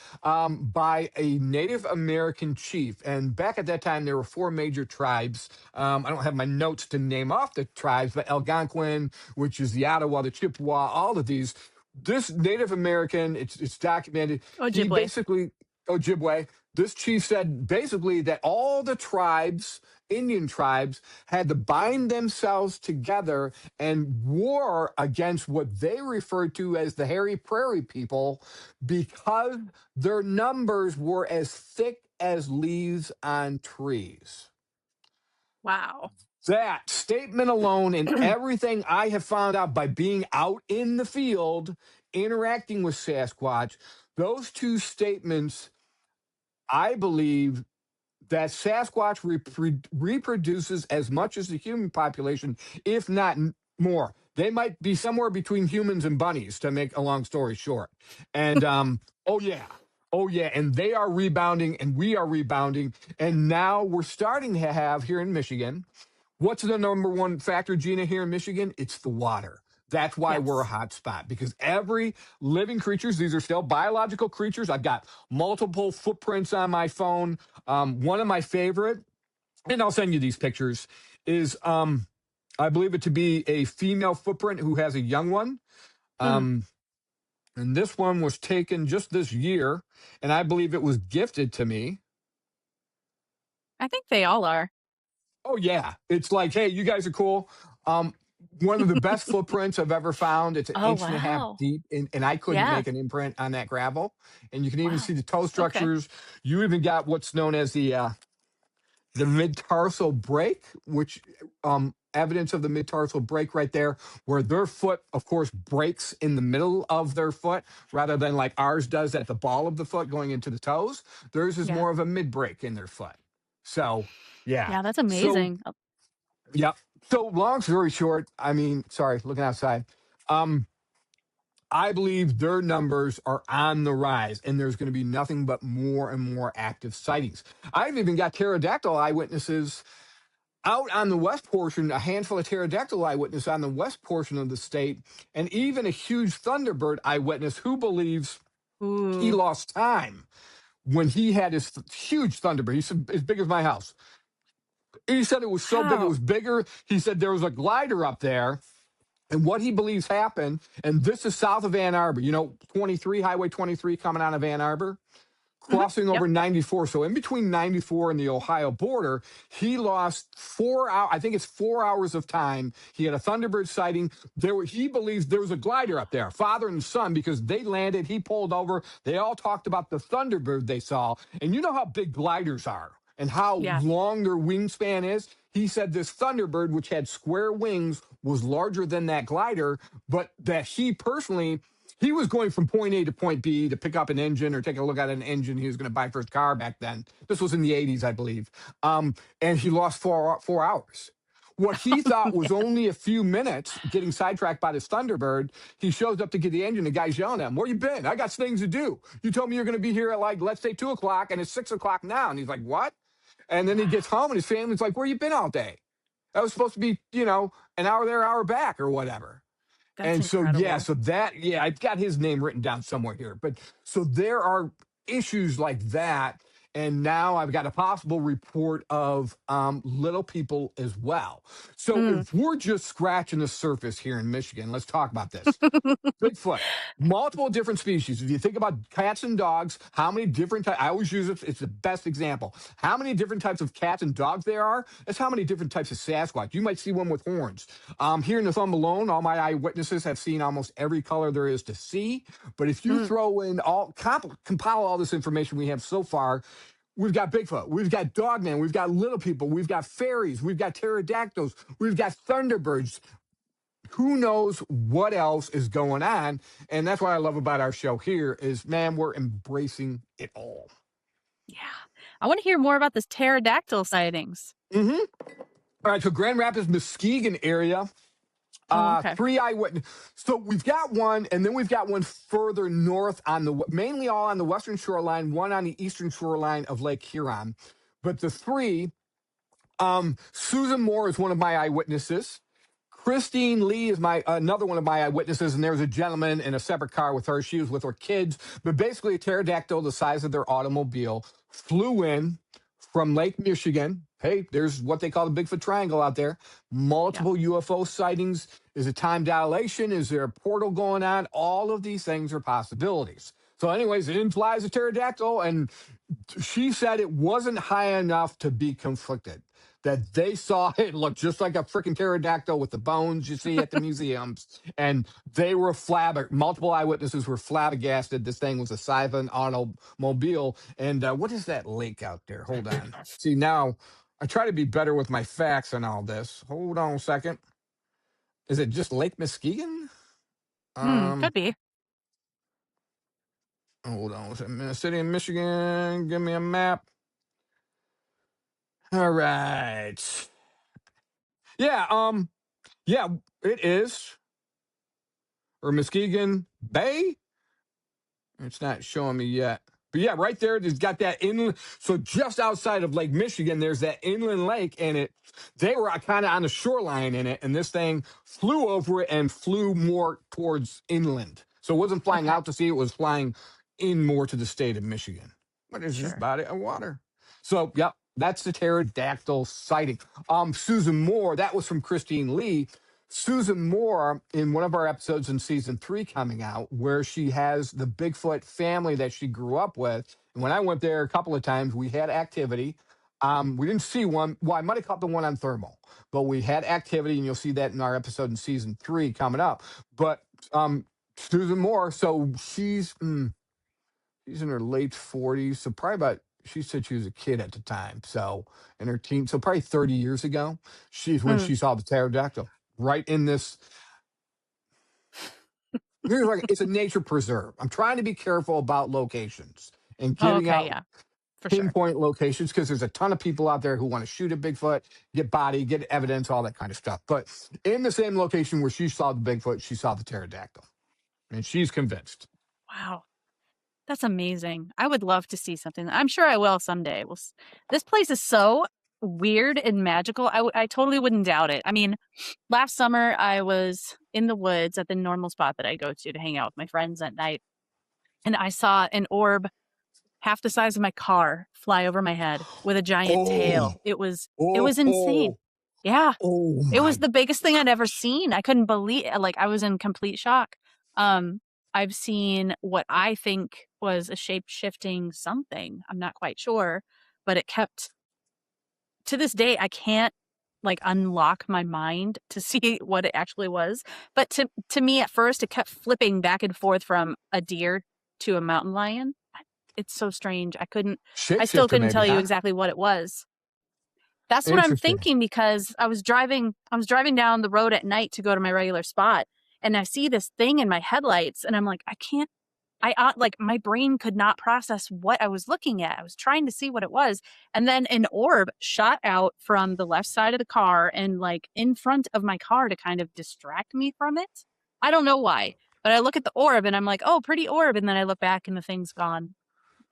by a Native American chief. And back at that time, there were four major tribes. I don't have my notes to name off the tribes, but Algonquin, which is the Ottawa, the Chippewa, all of these. This Native American, it's documented. He Ojibwe. basically, Ojibwe, this chief said basically that all the tribes, Indian tribes, had to bind themselves together and war against what they referred to as the hairy prairie people because their numbers were as thick as leaves on trees. Wow. That statement alone and everything I have found out by being out in the field, interacting with Sasquatch, those two statements, I believe that Sasquatch reproduces as much as the human population, if not more. They might be somewhere between humans and bunnies, to make a long story short. And oh yeah, oh yeah, and they are rebounding, and we are rebounding, and now we're starting to have here in Michigan. What's the number one factor, Gina, here in Michigan? It's the water. That's why we're a Yes. hot spot because every living creatures, these are still biological creatures. I've got multiple footprints on my phone. One of my favorite, and I'll send you these pictures, is I believe it to be a female footprint who has a young one. Mhm. Um, and this one was taken just this year, and I believe it was gifted to me. I think they all are. Oh yeah, it's like, hey, you guys are cool. Um, One of the best footprints I've ever found. It's an Oh, inch and a half wow. deep, and I couldn't Yeah. make an imprint on that gravel. And you can even Wow. see the toe Okay. structures. You even got what's known as the the mid-tarsal break, which evidence of the mid-tarsal break right there, where their foot, of course, breaks in the middle of their foot rather than like ours does at the ball of the foot going into the toes. Theirs is Yeah. more of a mid-break in their foot. So, yeah. Yeah, that's So, amazing. yep. So, long story short, I mean, sorry, looking outside. Um, I believe their numbers are on the rise, and there's going to be nothing but more and more active sightings. I've even got pterodactyl eyewitnesses out on the west portion, a handful of pterodactyl eyewitness on the west portion of the state, and even a huge thunderbird eyewitness who believes he Ooh. lost time when he had his huge thunderbird. He said as big as my house. He said it was so big, it Wow. was bigger. He said there was a glider up there. And what he believes happened, and this is south of Ann Arbor, 23, Highway 23 coming out of Ann Arbor, Mhm. crossing Yep. over 94. So in between 94 and the Ohio border, he lost 4 hours. I think it's 4 hours of time. He had a Thunderbird sighting. He believes there was a glider up there, father and son, because they landed. He pulled over. They all talked about the Thunderbird they saw. And you know how big gliders are and how Yeah. long their wingspan is. He said this Thunderbird, which had square wings, was larger than that glider, but that he was going from point A to point B to pick up an engine or take a look at an engine he was going to buy for his car back then. This was in the 80s, I believe. And he lost 4 hours. What he thought was only a few minutes getting sidetracked by this Thunderbird, he shows up to get the engine. The guy's yelling at him, "Where you been? I got things to do. You told me you're going to be here at like, let's say 2 o'clock, and it's 6 o'clock now." And he's like, "What?" And then he gets home and his family's like, "Where you been all day? That was supposed to be, an hour there, hour back or whatever." That's And so, yeah, incredible. I've got his name written down somewhere here. But so there are issues like that. And now I've got a possible report of little people as well. So Mm. if we're just scratching the surface here in Michigan, let's talk about this. Bigfoot, multiple different species. If you think about cats and dogs, how many different types, I always use it, it's the best example. How many different types of cats and dogs there are, that's how many different types of Sasquatch. You might see one with horns. Here in the Thumb alone, all my eyewitnesses have seen almost every color there is to see. But if you Mm. throw in compile all this information we have so far, we've got Bigfoot, we've got Dogman, we've got little people, we've got fairies, we've got pterodactyls, we've got thunderbirds. Who knows what else is going on? And that's what I love about our show here is, man, we're embracing it all. Yeah. I want to hear more about this pterodactyl sightings. Mm-hmm. All right, so Grand Rapids, Muskegon area, Oh, okay. three eyewitness. So we've got one, and then we've got one further north mainly all on the western shoreline, one on the eastern shoreline of Lake Huron. But the three, Susan Moore is one of my eyewitnesses. Christine Lee is my another one of my eyewitnesses, and there was a gentleman in a separate car with her. She was with her kids, but basically a pterodactyl the size of their automobile flew in from Lake Michigan. Hey, there's what they call the Bigfoot Triangle out there. Yeah. Multiple UFO sightings. Is it time dilation? Is there a portal going on? All of these things are possibilities. So, anyways, in flies a pterodactyl, and she said it wasn't high enough to be conflicted. That they saw it look just like a freaking pterodactyl with the bones you see at the museums, and they were multiple eyewitnesses were flabbergasted. This thing was a Siphon automobile, and what is that lake out there? Hold on. See, now I try to be better with my facts and all this. Hold on a second. Is it just Lake Muskegon? Could Um, be. Hold on. Is it city in Michigan? Give me a map. All right. Yeah, yeah, it is. Or Muskegon Bay. It's not showing me yet. But yeah, right there, it's got that inland. So just outside of Lake Michigan, there's that inland lake, and they were kind of on the shoreline in it, and this thing flew over it and flew more towards inland. So it wasn't flying Okay. out to sea; it was flying in more to the state of Michigan. But it's just Sure. body of water. So yep, that's the pterodactyl sighting. Susan Moore, that was from Christine Lee. Susan Moore in one of our episodes in season 3 coming out, where she has the Bigfoot family that she grew up with. And when I went there a couple of times, we had activity. We didn't see one. Well, I might have caught the one on thermal, but we had activity, and you'll see that in our episode in season 3 coming up. But Susan Moore, so she's in her late 40s, so probably about she said she was a kid at the time, so in her teen, so probably 30 years ago, she's when Mm. she saw the pterodactyl right in this. Here's like it's a nature preserve. I'm trying to be careful about locations and Oh, giving okay, out yeah, for sure. pinpoint locations because there's a ton of people out there who want to shoot a Bigfoot, get body, get evidence, all that kind of stuff. But in the same location where she saw the Bigfoot, she saw the pterodactyl, and she's convinced. Wow, that's amazing. I would love to see something. I'm sure I will someday. This place is so weird and magical. I totally wouldn't doubt it. I mean, last summer I was in the woods at the normal spot that I go to hang out with my friends at night, and I saw an orb half the size of my car fly over my head with a giant tail. Oh, It was oh, insane. oh, Yeah. oh It was my. the biggest thing I'd ever seen. I couldn't believe like I was in complete shock. Um I've seen what I think was a shape-shifting something. I'm not quite sure, but it kept to this day I can't like unlock my mind to see what it actually was. But to me at first it kept flipping back and forth from a deer to a mountain lion. It's so strange. I still Shapeshifter, couldn't maybe, tell you huh? exactly what it was. That's what I'm Interesting. thinking because I was driving down the road at night to go to my regular spot and I see this thing in my headlights and I'm like, I can't, like my brain could not process what I was looking at. I was trying to see what it was. And then an orb shot out from the left side of the car and like in front of my car to kind of distract me from it. I don't know why, but I look at the orb and I'm like, oh, pretty orb. And then I look back and the thing's gone.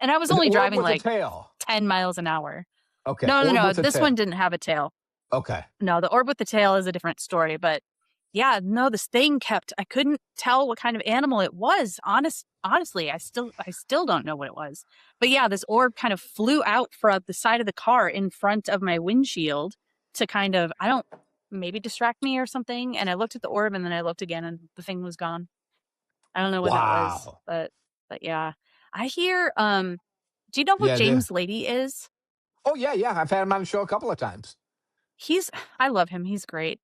And I was An only orb driving with a like tail. 10 miles an hour. Okay, No, no, orb no. with a This one tail. didn't have a tail. Okay. No, the orb with the tail is a different story, but yeah, no, this thing kept I couldn't tell what kind of animal it was. Honestly, I still don't know what it was. But yeah, this orb kind of flew out from the side of the car in front of my windshield to kind of I don't maybe distract me or something. And I looked at the orb and then I looked again and the thing was gone. I don't know what that was, Wow. but yeah. I hear do you know who Yeah. James Lady is? Oh yeah, yeah. I've had him on the show a couple of times. He's I love him, he's great.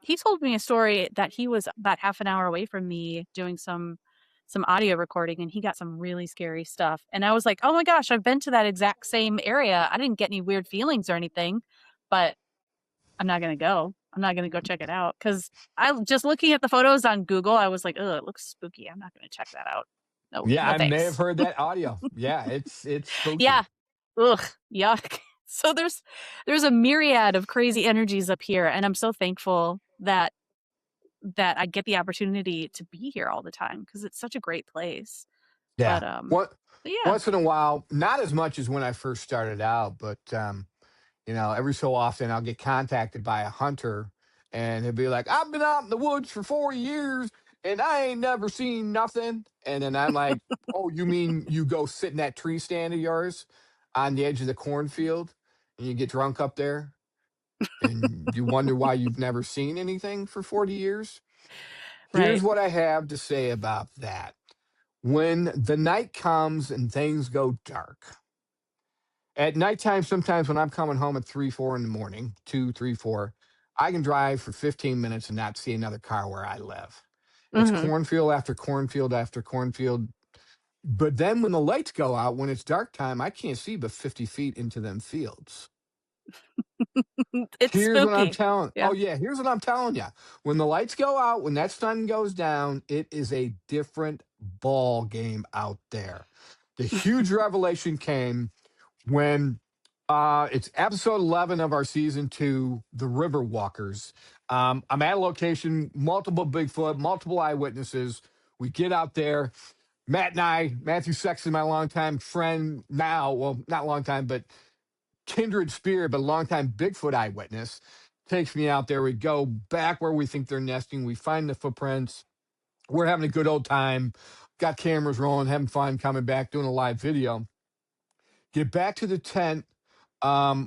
He told me a story that he was about half an hour away from me doing some audio recording, and he got some really scary stuff, and I was like, "Oh my gosh, I've been to that exact same area. I didn't get any weird feelings or anything, but I'm not gonna go. I'm not gonna go check it out because I just looking at the photos on Google, I was like, "Oh, it looks spooky. I'm not gonna check that out. No, Yeah, no I may have thanks." heard that audio. Yeah, it's Yeah. spooky. Ugh, yuck. So there's a myriad of crazy energies up here, and I'm so thankful that I get the opportunity to be here all the time because it's such a great place. Yeah. But What but yeah. once in a while, not as much as when I first started out, but every so often I'll get contacted by a hunter and he'll be like, I've been out in the woods for 40 years and I ain't never seen nothing. And then I'm like, oh, you mean you go sit in that tree stand of yours on the edge of the cornfield and you get drunk up there and you wonder why you've never seen anything for 40 years? Here's Right. what I have to say about that. When the night comes and things go dark, at nighttime, sometimes when I'm coming home at 3, 4 in the morning, 2, 3, 4, I can drive for 15 minutes and not see another car where I live. It's Mhm. cornfield after cornfield after cornfield. But then when the lights go out, when it's dark time, I can't see but 50 feet into them fields. It's Here's what I'm spooky. telling. Yeah. Oh yeah, here's what I'm telling you. When the lights go out, when that sun goes down, it is a different ball game out there. The huge revelation came when it's episode 11 of our season 2, The River Walkers. I'm at a location, multiple Bigfoot, multiple eyewitnesses. We get out there. Matt and I, Matthew Sexton, my longtime friend now, well, not long time, but kindred spirit, but longtime Bigfoot eyewitness, takes me out there. We go back where we think they're nesting. We find the footprints. We're having a good old time. Got cameras rolling, having fun, coming back, doing a live video. Get back to the tent.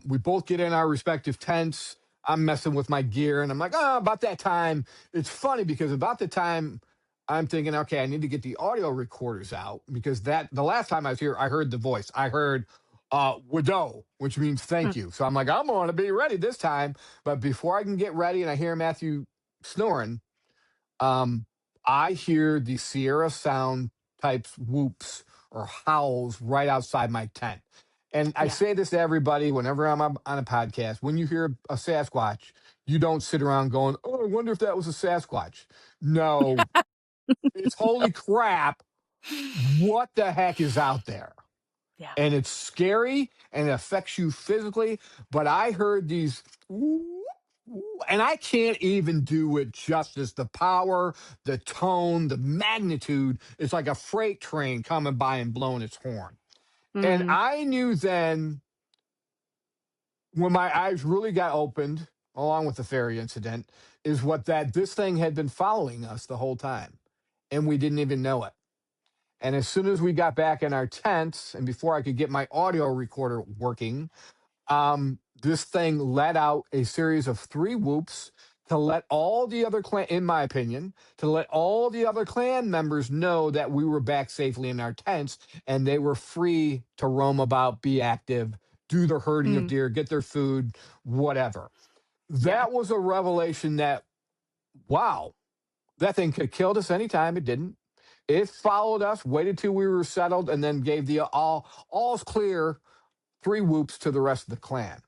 We both get in our respective tents. I'm messing with my gear, and I'm like, oh, about that time. It's funny because about the time I'm thinking, okay, I need to get the audio recorders out because the last time I was here, I heard the voice. I heard Widow, which means thank Mm. you. So I'm like, I'm going to be ready this time. But before I can get ready, and I hear Matthew snoring, um, I hear the Sierra sound types whoops or howls right outside my tent. And I Yeah. say this to everybody whenever I'm on a podcast. When you hear a Sasquatch, you don't sit around going, "Oh, I wonder if that was a Sasquatch." No, it's holy crap. What the heck is out there? Yeah. And it's scary and it affects you physically. But I heard these, and I can't even do it justice. The power, the tone, the magnitude. It's like a freight train coming by and blowing its horn. And Mm, I knew then when my eyes really got opened, along with the fairy incident, is what that this thing had been following us the whole time. And we didn't even know it. And as soon as we got back in our tents, and before I could get my audio recorder working, this thing let out a series of three whoops to let all the other clan, in my opinion, to let all the other clan members know that we were back safely in our tents and they were free to roam about, be active, do their herding of mm, deer, get their food, whatever. yeah. That was a revelation that, wow, that thing could have killed us anytime. It didn't. It followed us, waited till we were settled, and then gave the all's clear three whoops to the rest of the clan.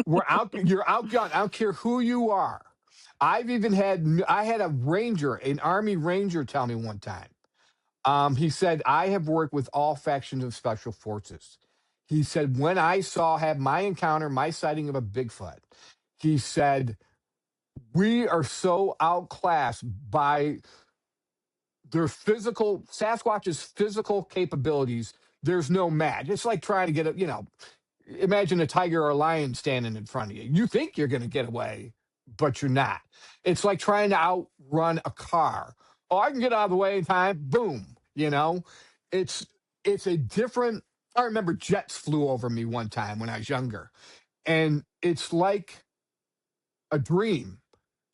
We're out. You're outgunned. I don't care who you are. I had a ranger, an army ranger, tell me one time. He said, I have worked with all factions of special forces. He said, when I had my encounter, my sighting of a Bigfoot, he said, we are so outclassed by their Sasquatch's physical capabilities. There's no match. It's like trying to get imagine a tiger or a lion standing in front of you. You think you're going to get away, but you're not. It's like trying to outrun a car. Oh, I can get out of the way in time. Boom. It's it's a different. I remember jets flew over me one time when I was younger, and it's like a dream.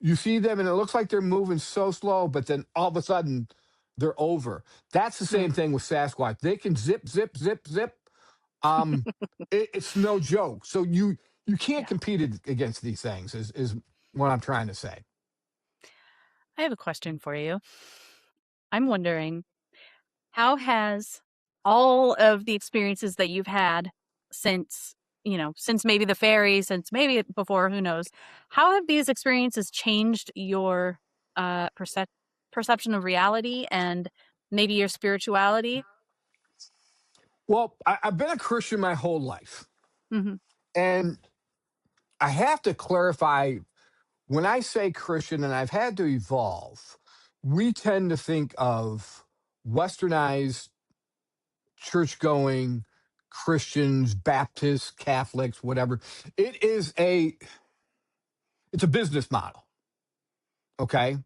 You see them, and it looks like they're moving so slow, but then all of a sudden, they're over. That's the same Mm, thing with Sasquatch. They can zip, zip, zip, zip. um, it's no joke. So you can't yeah. compete against these things. Is what I'm trying to say. I have a question for you. I'm wondering, how has all of the experiences that you've had since, since maybe the fairy, since maybe before, who knows, how have these experiences changed your perception of reality and maybe your spirituality? Well, I've been a Christian my whole life, Hmm. and I have to clarify when I say Christian, and I've had to evolve. We tend to think of westernized church going Christians, Baptists, Catholics, whatever. It is it's a business model, okay?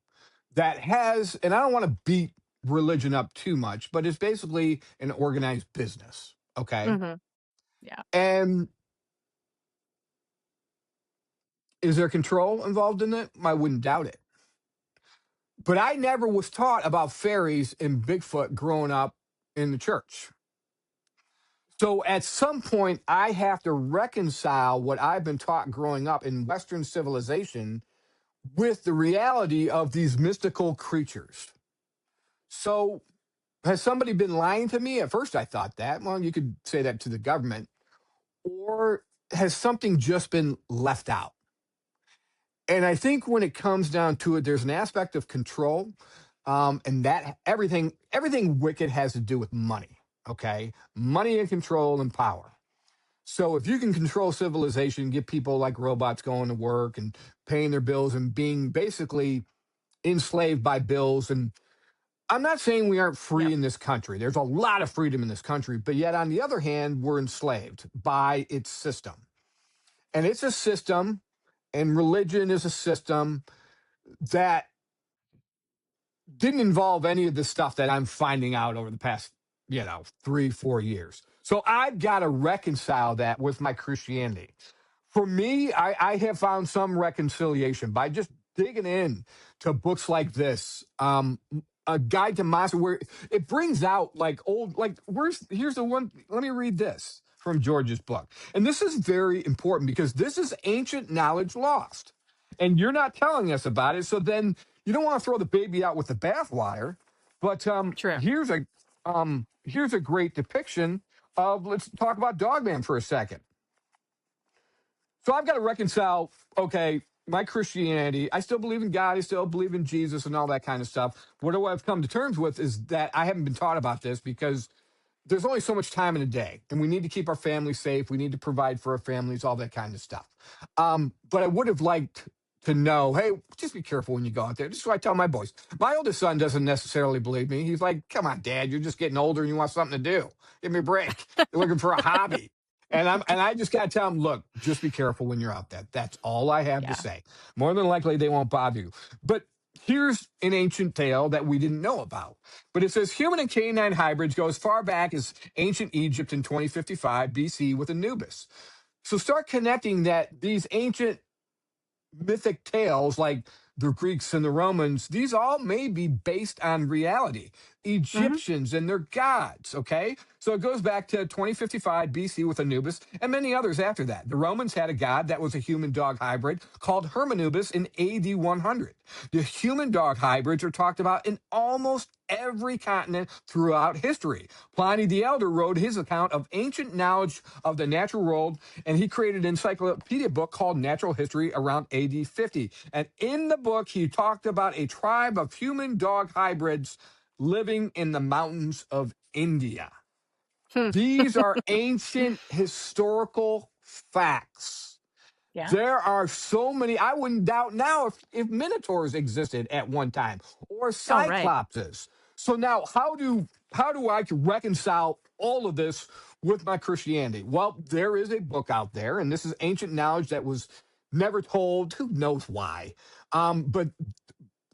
That has, and I don't want to beat religion up too much, but it's basically an organized business, okay? Hmm. Yeah. And is there control involved in it? I wouldn't doubt it. But I never was taught about fairies and Bigfoot growing up in the church. So at some point, I have to reconcile what I've been taught growing up in Western civilization with the reality of these mystical creatures. So has somebody been lying to me? At first, I thought that. Well, you could say that to the government. Or has something just been left out? And I think when it comes down to it, there's an aspect of control, and that everything wicked has to do with money. Okay, money and control and power. So if you can control civilization, get people like robots going to work and paying their bills and being basically enslaved by bills, and I'm not saying we aren't free Yep. in this country. There's a lot of freedom in this country, but yet on the other hand, we're enslaved by its system. And it's a system, and religion is a system that didn't involve any of the stuff that I'm finding out over the past, 3, 4 years. So I've got to reconcile that with my Christianity. For me, I have found some reconciliation by just digging in to books like this. A guide to monster, where it brings out like old, like here's the one. Let me read this from George's book, and this is very important because this is ancient knowledge lost, and you're not telling us about it. So then you don't want to throw the baby out with the bathwater. But True. here's a great depiction Let's talk about Dogman for a second. So I've got to reconcile, okay, my Christianity. I still believe in God. I still believe in Jesus and all that kind of stuff. What I've come to terms with is that I haven't been taught about this because there's only so much time in a day, and we need to keep our families safe. We need to provide for our families, all that kind of stuff. But I would have liked to know, hey, just be careful when you go out there. This is what I tell my boys. My oldest son doesn't necessarily believe me. He's like, come on, Dad, you're just getting older and you want something to do. Give me a break. You're looking for a hobby. And I just gotta tell them, look, just be careful when you're out there. That's all I have to Yeah. say. More than likely, they won't bother you. But here's an ancient tale that we didn't know about. But it says human and canine hybrids go as far back as ancient Egypt in 2055 BC with Anubis. So start connecting that these ancient mythic tales like the Greeks and the Romans, these all may be based on reality. Hmm. Egyptians and their gods, okay? So it goes back to 2055 BC with Anubis and many others after that. The Romans had a god that was a human dog hybrid called Hermanubis in AD 100. The human dog hybrids are talked about in almost every continent throughout history. Pliny the Elder wrote his account of ancient knowledge of the natural world, and he created an encyclopedia book called Natural History around AD 50. And in the book, he talked about a tribe of human dog hybrids living in the mountains of India. Hmm. These are ancient historical facts. Yeah. There are so many. I wouldn't doubt now if minotaurs existed at one time or Oh, right. cyclopses. So now, how do I reconcile all of this with my Christianity? Well, there is a book out there, and this is ancient knowledge that was never told. Who knows why? But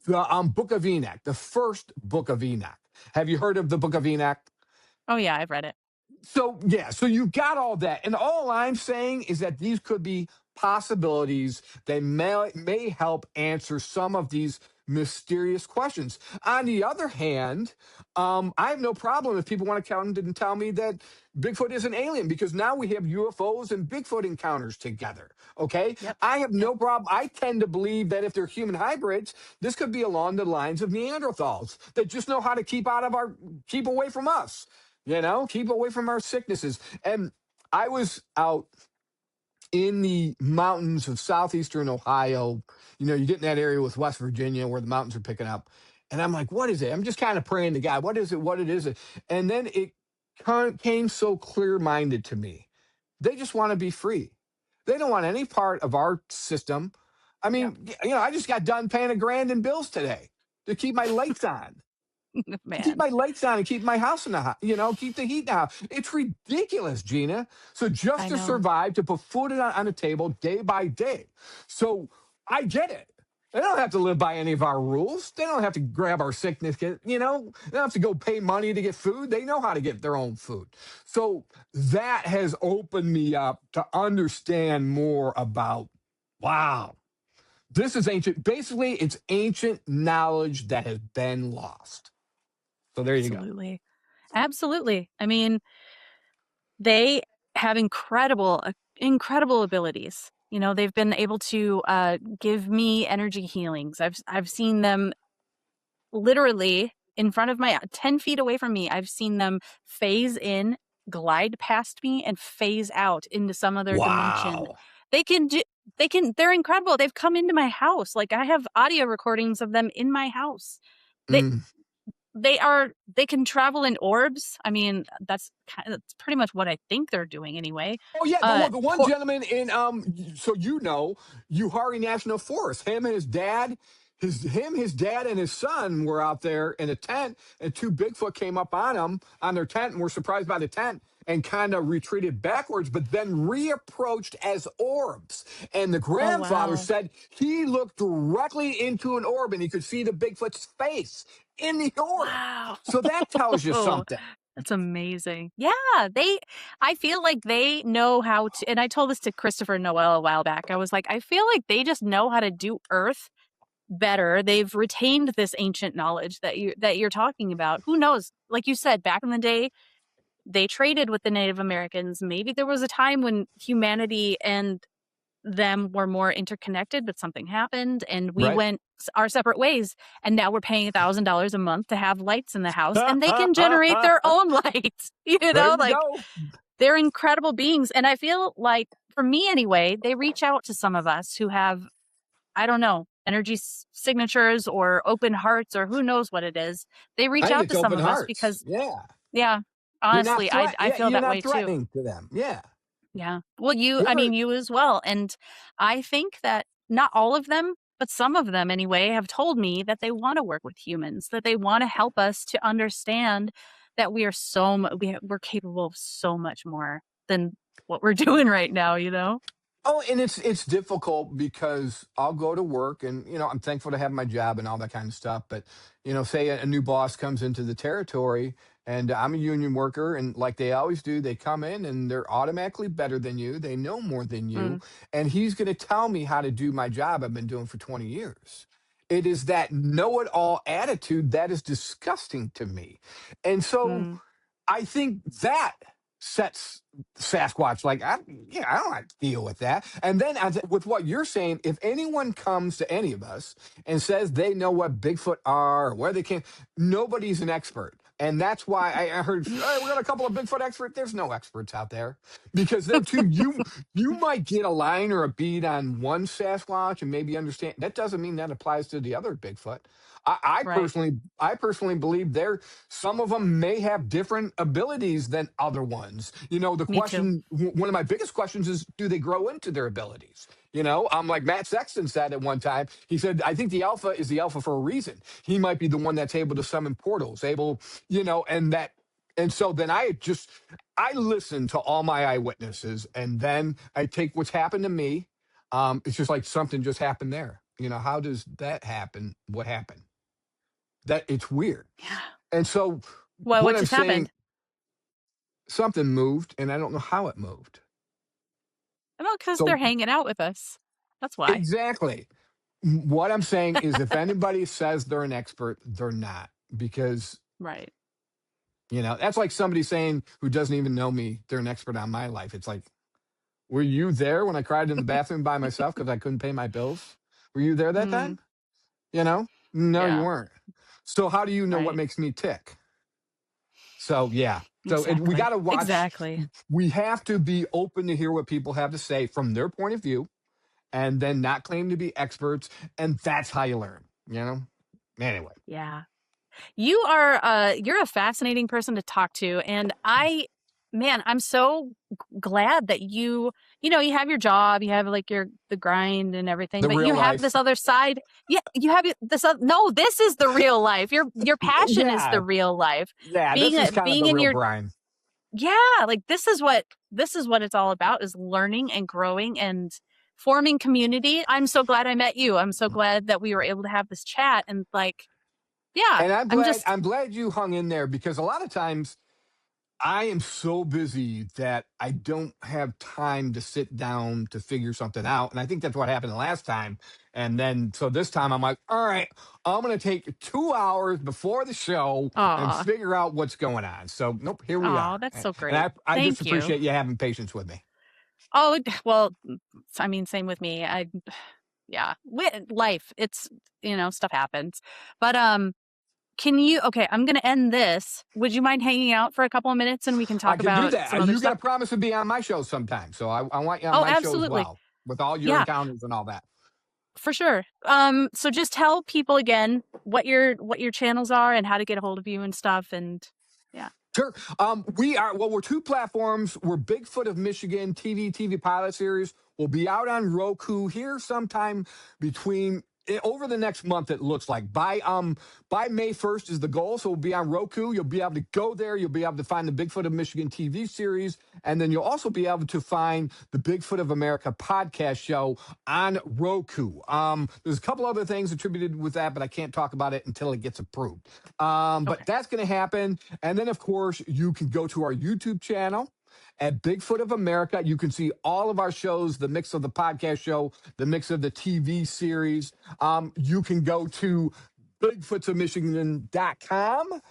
the Book of Enoch, the first Book of Enoch. Have you heard of the Book of Enoch? Oh, yeah, I've read it. So yeah, so you got all that, and all I'm saying is that these could be possibilities that may help answer some of these mysterious questions. On the other hand, I have no problem if people want to come and tell me that Bigfoot is an alien because now we have UFOs and Bigfoot encounters together. Okay, Yep. I have Yep. no problem. I tend to believe that if they're human hybrids, this could be along the lines of Neanderthals that just know how to keep away from us, keep away from our sicknesses. And I was out in the mountains of southeastern Ohio. You get in that area with West Virginia where the mountains are picking up. And I'm like, what is it? I'm just kind of praying to God, what is it? What it is? And then it came so clear minded to me. They just want to be free. They don't want any part of our system. I Yep. mean, I just got done paying $1,000 in bills today to keep my lights on to keep Man, my lights on and keep my house in the house, keep the heat in the house. It's ridiculous, Gina. So just I to know. survive, to put food on the table day by day. So I get it. They don't have to live by any of our rules. They don't have to grab our sickness, They don't have to go pay money to get food. They know how to get their own food. So that has opened me up to understand more about, wow, this is ancient. Basically, it's ancient knowledge that has been lost. So there you go. Absolutely. Absolutely. I mean, they have incredible abilities. They've been able to give me energy healings. I've seen them literally in front of my 10 feet away from me. I've seen them phase in, glide past me, and phase out into some other dimension. Wow. They can do. They're incredible. They've come into my house. Like, I have audio recordings of them in my house. They Mm. they can travel in orbs. I mean, that's pretty much what I think they're doing anyway. Oh yeah, Uh the one por- gentleman in so Uhari National Forest, him and his dad, his dad and his son were out there in a tent, and two Bigfoot came up on them on their tent and were surprised by the tent and kind of retreated backwards, but then reapproached as orbs. And the oh, grandfather wow. said he looked directly into an orb and he could see the Bigfoot's face in the orb. Wow. So that tells you something. That's amazing. Yeah, I feel like they know how to, and I told this to Christopher Noel a while back. I was like, I feel like they just know how to do Earth better. They've retained this ancient knowledge that you're talking about. Who knows? Like you said, back in the day, they traded with the Native Americans. Maybe there was a time when humanity and them were more interconnected, but something happened and we Right. went our separate ways. And now we're paying $1,000 a month to have lights in the house and they can generate their own lights. There you Like go. they're incredible beings. And I feel like, for me anyway, they reach out to some of us who have, I don't know, energy signatures or open hearts or who knows what it is. They I reach think out it's to some open of us hearts. because, Yeah. yeah, You're not honestly, I feel you're that not way too. threatening to them. Yeah. Yeah. Well, I We're mean, you as well. And I think that not all of them, but some of them anyway, have told me that they want to work with humans, that they want to help us to understand that we are we're capable of so much more than what we're doing right now, you know? Oh, and it's difficult because I'll go to work and I'm thankful to have my job and all that kind of stuff. But say a new boss comes into the territory and I'm a union worker and like they always do, they come in and they're automatically better than you. They know more than you, Mm, and he's going to tell me how to do my job I've been doing for 20 years. It is that know-it-all attitude that is disgusting to me. And so mm, I think that sets Sasquatch like I don't have to deal with that. And then with what you're saying, if anyone comes to any of us and says they know what Bigfoot are or where they came, nobody's an expert. And that's why I heard, "Hey, we got a couple of Bigfoot experts." There's no experts out there because they're too you might get a line or a bead on one Sasquatch and maybe understand. That doesn't mean that applies to the other Bigfoot. right. I personally believe some of them may have different abilities than other ones. The Me too. question, one of my biggest questions is, do they grow into their abilities? I'm like Matt Sexton said at one time. He said, I think the alpha is the alpha for a reason. He might be the one that's able to summon portals, and that. And so then I listen to all my eyewitnesses and then I take what's happened to me. It's just like something just happened there. How does that happen? What happened? That it's weird. Yeah. And so Well, what what I'm just saying, happened? something moved and I don't know how it moved. Well, because they're So hanging out with us. That's why. exactly. What I'm saying is if anybody says they're an expert, they're not because, Right. that's like somebody saying who doesn't even know me, they're an expert on my life. It's like, were you there when I cried in the bathroom by myself because I couldn't pay my bills? Were you there that Mm, time? No, you yeah. weren't. So how do you know what Right. makes me tick? So yeah. So we got Exactly. to watch. Exactly. We have to be open to hear what people have to say from their point of view, and then not claim to be experts. And that's how you learn. Anyway, Yeah. You're a fascinating person to talk to. And man, I'm so glad that you have your job, you have like the grind and everything, the but real you have life. this other side. Yeah. You have no, this is the real life. Your passion is Yeah, the real life. yeah. This is kind of Being the in real your, Bryan. yeah, like this is what it's all about, is learning and growing and forming community. I'm so glad I met you. I'm so glad that we were able to have this chat and yeah, And I'm just, I'm glad you hung in there because a lot of times I am so busy that I don't have time to sit down to figure something out. And I think that's what happened the last time. And then, so this time I'm like, all right, I'm going to take 2 hours before the show and aw. figure out what's going on. So, nope, here we Oh, are. that's so And great. I just Thank you. appreciate you having patience with me. Oh, well, I mean, same with me. Yeah, life, stuff happens. But, okay, I'm going to end this. Would you mind hanging out for a couple of minutes and we can I talk can do about that. some other You got stuff? to promise to be on my show sometime. So I want you on Oh, my show as absolutely. well with all your Yeah, encounters and all that. for sure. So just tell people again what your channels are and how to get a hold of you and stuff. And yeah. Sure. We're two platforms. We're Bigfoot of Michigan TV pilot series. We'll be out on Roku here sometime over the next month. It looks like by May 1st is the goal. So we'll be on Roku. You'll be able to go there. You'll be able to find the Bigfoot of Michigan TV series. And then you'll also be able to find the Bigfoot of America podcast show on Roku. There's a couple other things attributed with that, but I can't talk about it until it gets approved. But Okay. that's going to happen. And then, of course, you can go to our YouTube channel at Bigfoot of America. You can see all of our shows, the mix of the podcast show, the mix of the TV series. You can go to bigfootsofmichigan.com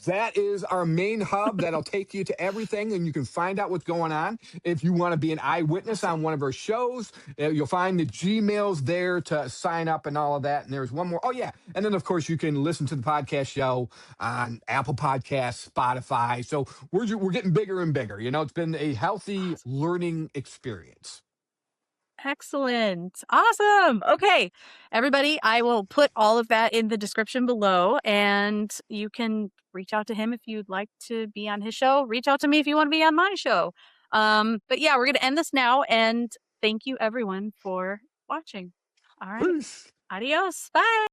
That is our main hub that'll take you to everything, and you can find out what's going on. If you want to be an eyewitness Awesome. on one of our shows, you'll find the Gmails there to sign up and all of that. And there's one more. Oh, yeah. And then, of course, you can listen to the podcast show on Apple Podcasts, Spotify. So we're getting bigger and bigger. You know, it's been a healthy Awesome. learning experience. Excellent. Awesome. Okay, everybody, I will put all of that in the description below, and you can reach out to him if you'd like to be on his show. Reach out to me if you want to be on my show. But yeah, we're going to end this now, and thank you everyone for watching. All right. Peace. Adios. Bye.